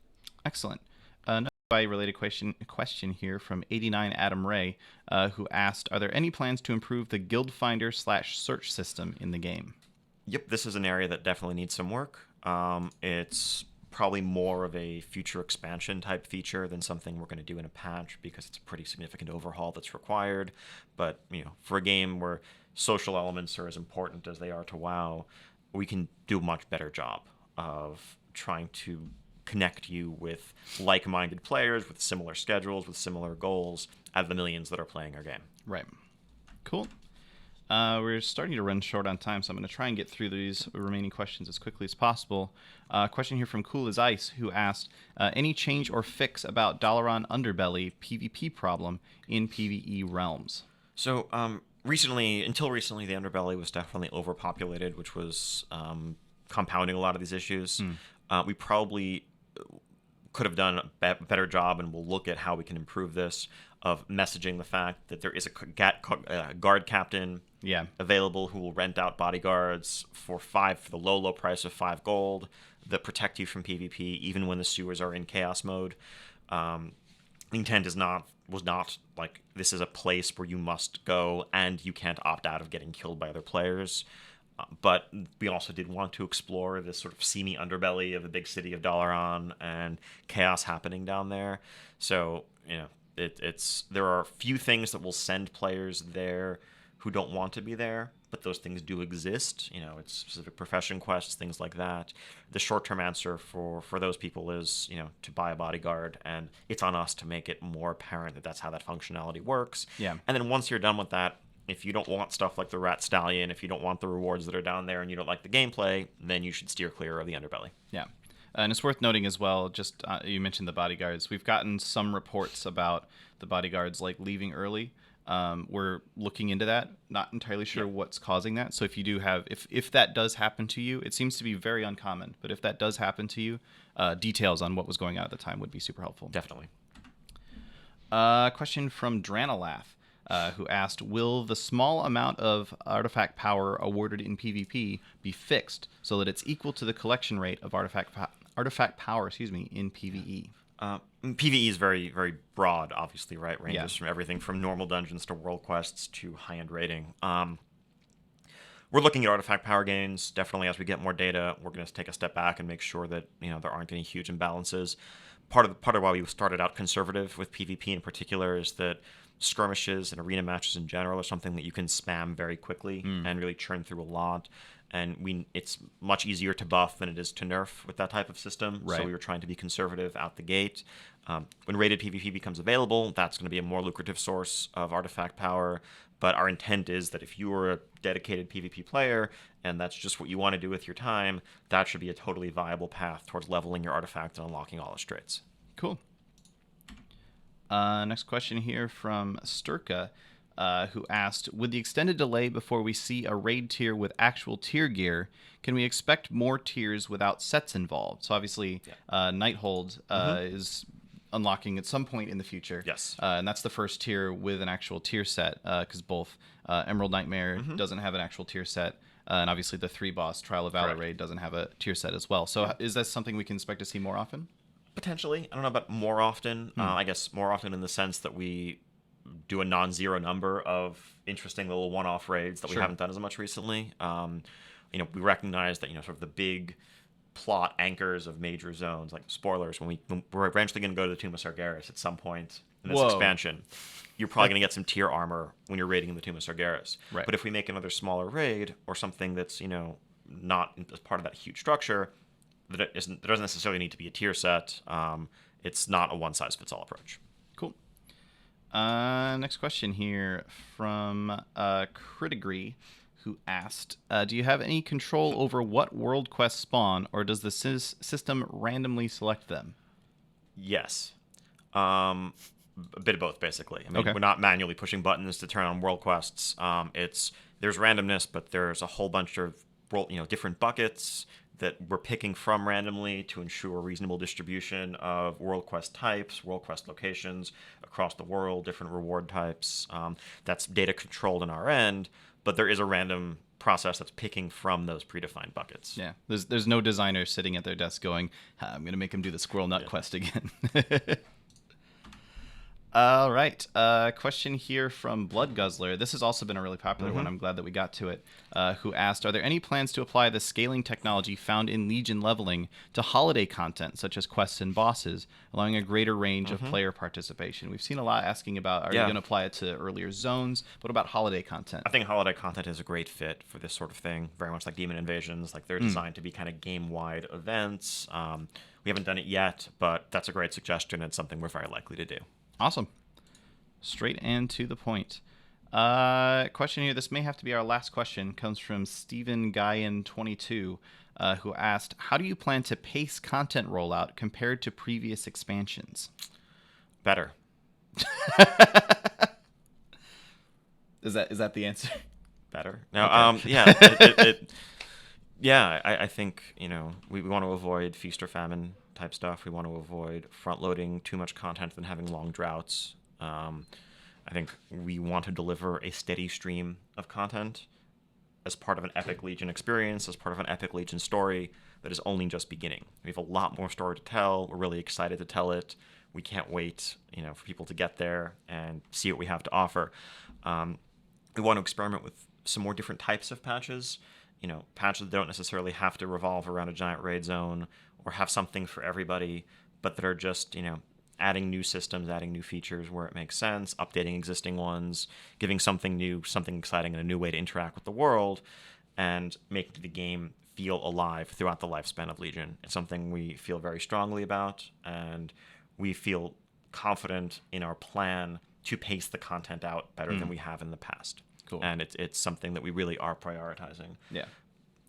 Excellent. Another related question here from 89 Adam Ray, who asked, are there any plans to improve the guild finder / search system in the game? Yep, this is an area that definitely needs some work. It's probably more of a future expansion type feature than something we're going to do in a patch because it's a pretty significant overhaul that's required. But, you know, for a game where social elements are as important as they are to WoW, we can do a much better job of trying to connect you with like-minded players with similar schedules, with similar goals, out of the millions that are playing our game. Right. Cool. We're starting to run short on time, so I'm going to try and get through these remaining questions as quickly as possible. Question here from Cool as Ice, who asked, any change or fix about Dalaran Underbelly PvP problem in PvE realms? So, until recently, the Underbelly was definitely overpopulated, which was compounding a lot of these issues. We probably could have done a better job, and we'll look at how we can improve this, of messaging the fact that there is a guard captain available who will rent out bodyguards for the low price of 5 gold that protect you from PvP even when the sewers are in chaos mode. The intent was not like this is a place where you must go and you can't opt out of getting killed by other players. But we also did want to explore this sort of seamy underbelly of the big city of Dalaran and chaos happening down there. So, there are few things that will send players there who don't want to be there, but those things do exist. It's specific profession quests, things like that. The short-term answer for those people is, to buy a bodyguard, and it's on us to make it more apparent that that's how that functionality works. Yeah. And then once you're done with that, if you don't want stuff like the Rat Stallion, if you don't want the rewards that are down there, and you don't like the gameplay, then you should steer clear of the underbelly. Yeah. And it's worth noting as well, just you mentioned the bodyguards. We've gotten some reports about the bodyguards leaving early. We're looking into that. Not entirely sure what's causing that. So if you do have, if that does happen to you, it seems to be very uncommon. But if that does happen to you, details on what was going on at the time would be super helpful. Definitely. Question from Dranalath. Who asked, will the small amount of artifact power awarded in PvP be fixed so that it's equal to the collection rate of artifact power in PvE? PvE is very, very broad, obviously, right? Ranges from everything from normal dungeons to world quests to high-end raiding. We're looking at artifact power gains. Definitely, as we get more data, we're going to take a step back and make sure that there aren't any huge imbalances. Part of why we started out conservative with PvP in particular is that skirmishes and arena matches in general are something that you can spam very quickly and really churn through a lot. And it's much easier to buff than it is to nerf with that type of system. Right. So we were trying to be conservative out the gate. When rated PvP becomes available, that's going to be a more lucrative source of artifact power. But our intent is that if you are a dedicated PvP player and that's just what you want to do with your time, that should be a totally viable path towards leveling your artifact and unlocking all its traits. Cool. Next question here from Sturka, who asked, with the extended delay before we see a raid tier with actual tier gear, can we expect more tiers without sets involved? So obviously, Nighthold is unlocking at some point in the future. Yes. And that's the first tier with an actual tier set, because both Emerald Nightmare doesn't have an actual tier set, and obviously the 3-boss Trial of Valor raid doesn't have a tier set as well. So is that something we can expect to see more often? Potentially. I don't know about more often. I guess more often in the sense that we do a non-zero number of interesting little one-off raids that we haven't done as much recently. We recognize that sort of the big plot anchors of major zones, like spoilers, when we're eventually going to go to the Tomb of Sargeras at some point in this expansion, you're probably going to get some tier armor when you're raiding in the Tomb of Sargeras. Right. But if we make another smaller raid or something that's not as part of that huge structure, there doesn't necessarily need to be a tier set. It's not a one-size-fits-all approach. Cool. Next question here from Critigree, who asked, do you have any control over what world quests spawn, or does the system randomly select them? Yes. A bit of both, basically. I mean, we're not manually pushing buttons to turn on world quests. There's randomness, but there's a whole bunch of different buckets that we're picking from randomly to ensure reasonable distribution of world quest types, world quest locations across the world, different reward types. That's data controlled on our end, but there is a random process that's picking from those predefined buckets. Yeah, there's no designer sitting at their desk going, I'm going to make him do the squirrel nut quest again. All right. Question here from Blood Guzzler. This has also been a really popular one. I'm glad that we got to it. Who asked, are there any plans to apply the scaling technology found in Legion leveling to holiday content, such as quests and bosses, allowing a greater range of player participation? We've seen a lot asking about, are you going to apply it to earlier zones? What about holiday content? I think holiday content is a great fit for this sort of thing, very much like Demon Invasions. Like, they're designed to be kind of game-wide events. We haven't done it yet, but that's a great suggestion and something we're very likely to do. Awesome. Straight and to the point. Question here. This may have to be our last question. Comes from Stephen Guyan22, who asked, how do you plan to pace content rollout compared to previous expansions? Better. Is that the answer? Better. No. Okay. Yeah. I think we want to avoid feast or famine type stuff. We want to avoid front-loading too much content and having long droughts. I think we want to deliver a steady stream of content as part of an Epic Legion experience, as part of an Epic Legion story that is only just beginning. We have a lot more story to tell. We're really excited to tell it. We can't wait, for people to get there and see what we have to offer. We want to experiment with some more different types of patches. Patches that don't necessarily have to revolve around a giant raid zone or have something for everybody, but that are just, adding new systems, adding new features where it makes sense, updating existing ones, giving something new, something exciting, and a new way to interact with the world, and making the game feel alive throughout the lifespan of Legion. It's something we feel very strongly about, and we feel confident in our plan to pace the content out better than we have in the past. Cool. And it's something that we really are prioritizing. Yeah.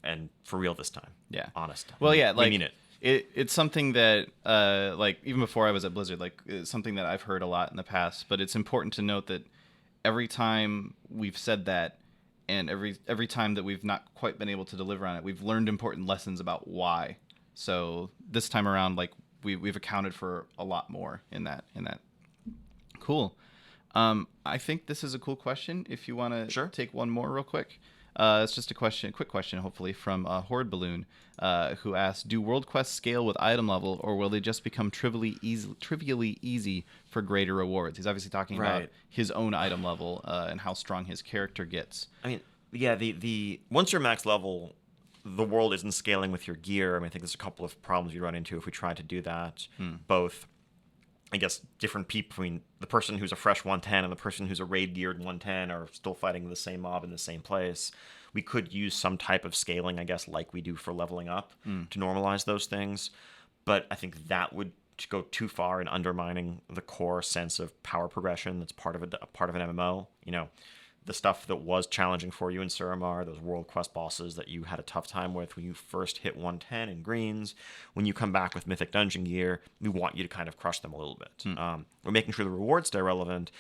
And for real this time. Yeah. Honest. Well, yeah, we mean it. It's something that, even before I was at Blizzard, it's something that I've heard a lot in the past. But it's important to note that every time we've said that, and every time that we've not quite been able to deliver on it, we've learned important lessons about why. So this time around, we've accounted for a lot more in that. Cool. I think this is a cool question. If you want to take one more real quick. It's just a quick question, hopefully, from Horde Balloon, who asked, do world quests scale with item level, or will they just become trivially easy for greater rewards? He's obviously talking about his own item level and how strong his character gets. I mean, yeah, the once you're max level, the world isn't scaling with your gear. I think there's a couple of problems you run into if we try to do that. Both, I guess, different people between the person who's a fresh 110 and the person who's a raid geared 110 are still fighting the same mob in the same place. We could use some type of scaling, I guess, like we do for leveling up to normalize those things. But I think that would go too far in undermining the core sense of power progression that's part of an MMO. The stuff that was challenging for you in Suramar, those world quest bosses that you had a tough time with when you first hit 110 in greens, when you come back with Mythic Dungeon gear, we want you to kind of crush them a little bit. We're making sure the rewards stay relevant,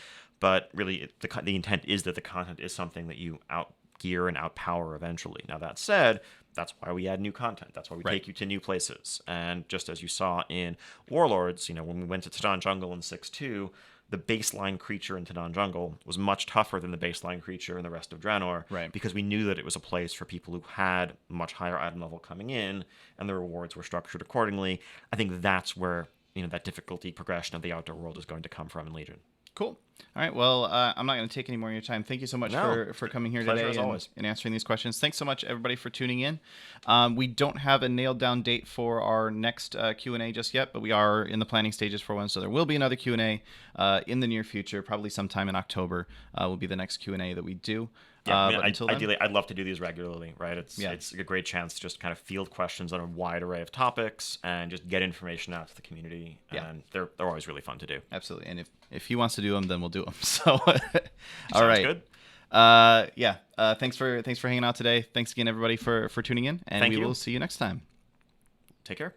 but really the intent is that the content is something that you out-gear and out-power eventually. Now, that said, that's why we add new content. That's why we take you to new places. And just as you saw in Warlords, when we went to Tadon Jungle in 6.2, the baseline creature in Tadon Jungle was much tougher than the baseline creature in the rest of Draenor, because we knew that it was a place for people who had much higher item level coming in, and the rewards were structured accordingly. I think that's where that difficulty progression of the outdoor world is going to come from in Legion. Cool. All right. Well, I'm not going to take any more of your time. Thank you so much for coming here today and answering these questions. Thanks so much, everybody, for tuning in. We don't have a nailed down date for our next Q&A just yet, but we are in the planning stages for one. So there will be another Q&A in the near future, probably sometime in October will be the next Q&A that we do. Yeah, ideally, I'd love to do these regularly, right? It's a great chance to just kind of field questions on a wide array of topics and just get information out to the community. And they're always really fun to do. Absolutely. And if he wants to do them, then we'll do them. So, all Sounds right. good. Thanks for hanging out today. Thanks again, everybody, for tuning in, and we will see you next time. Take care.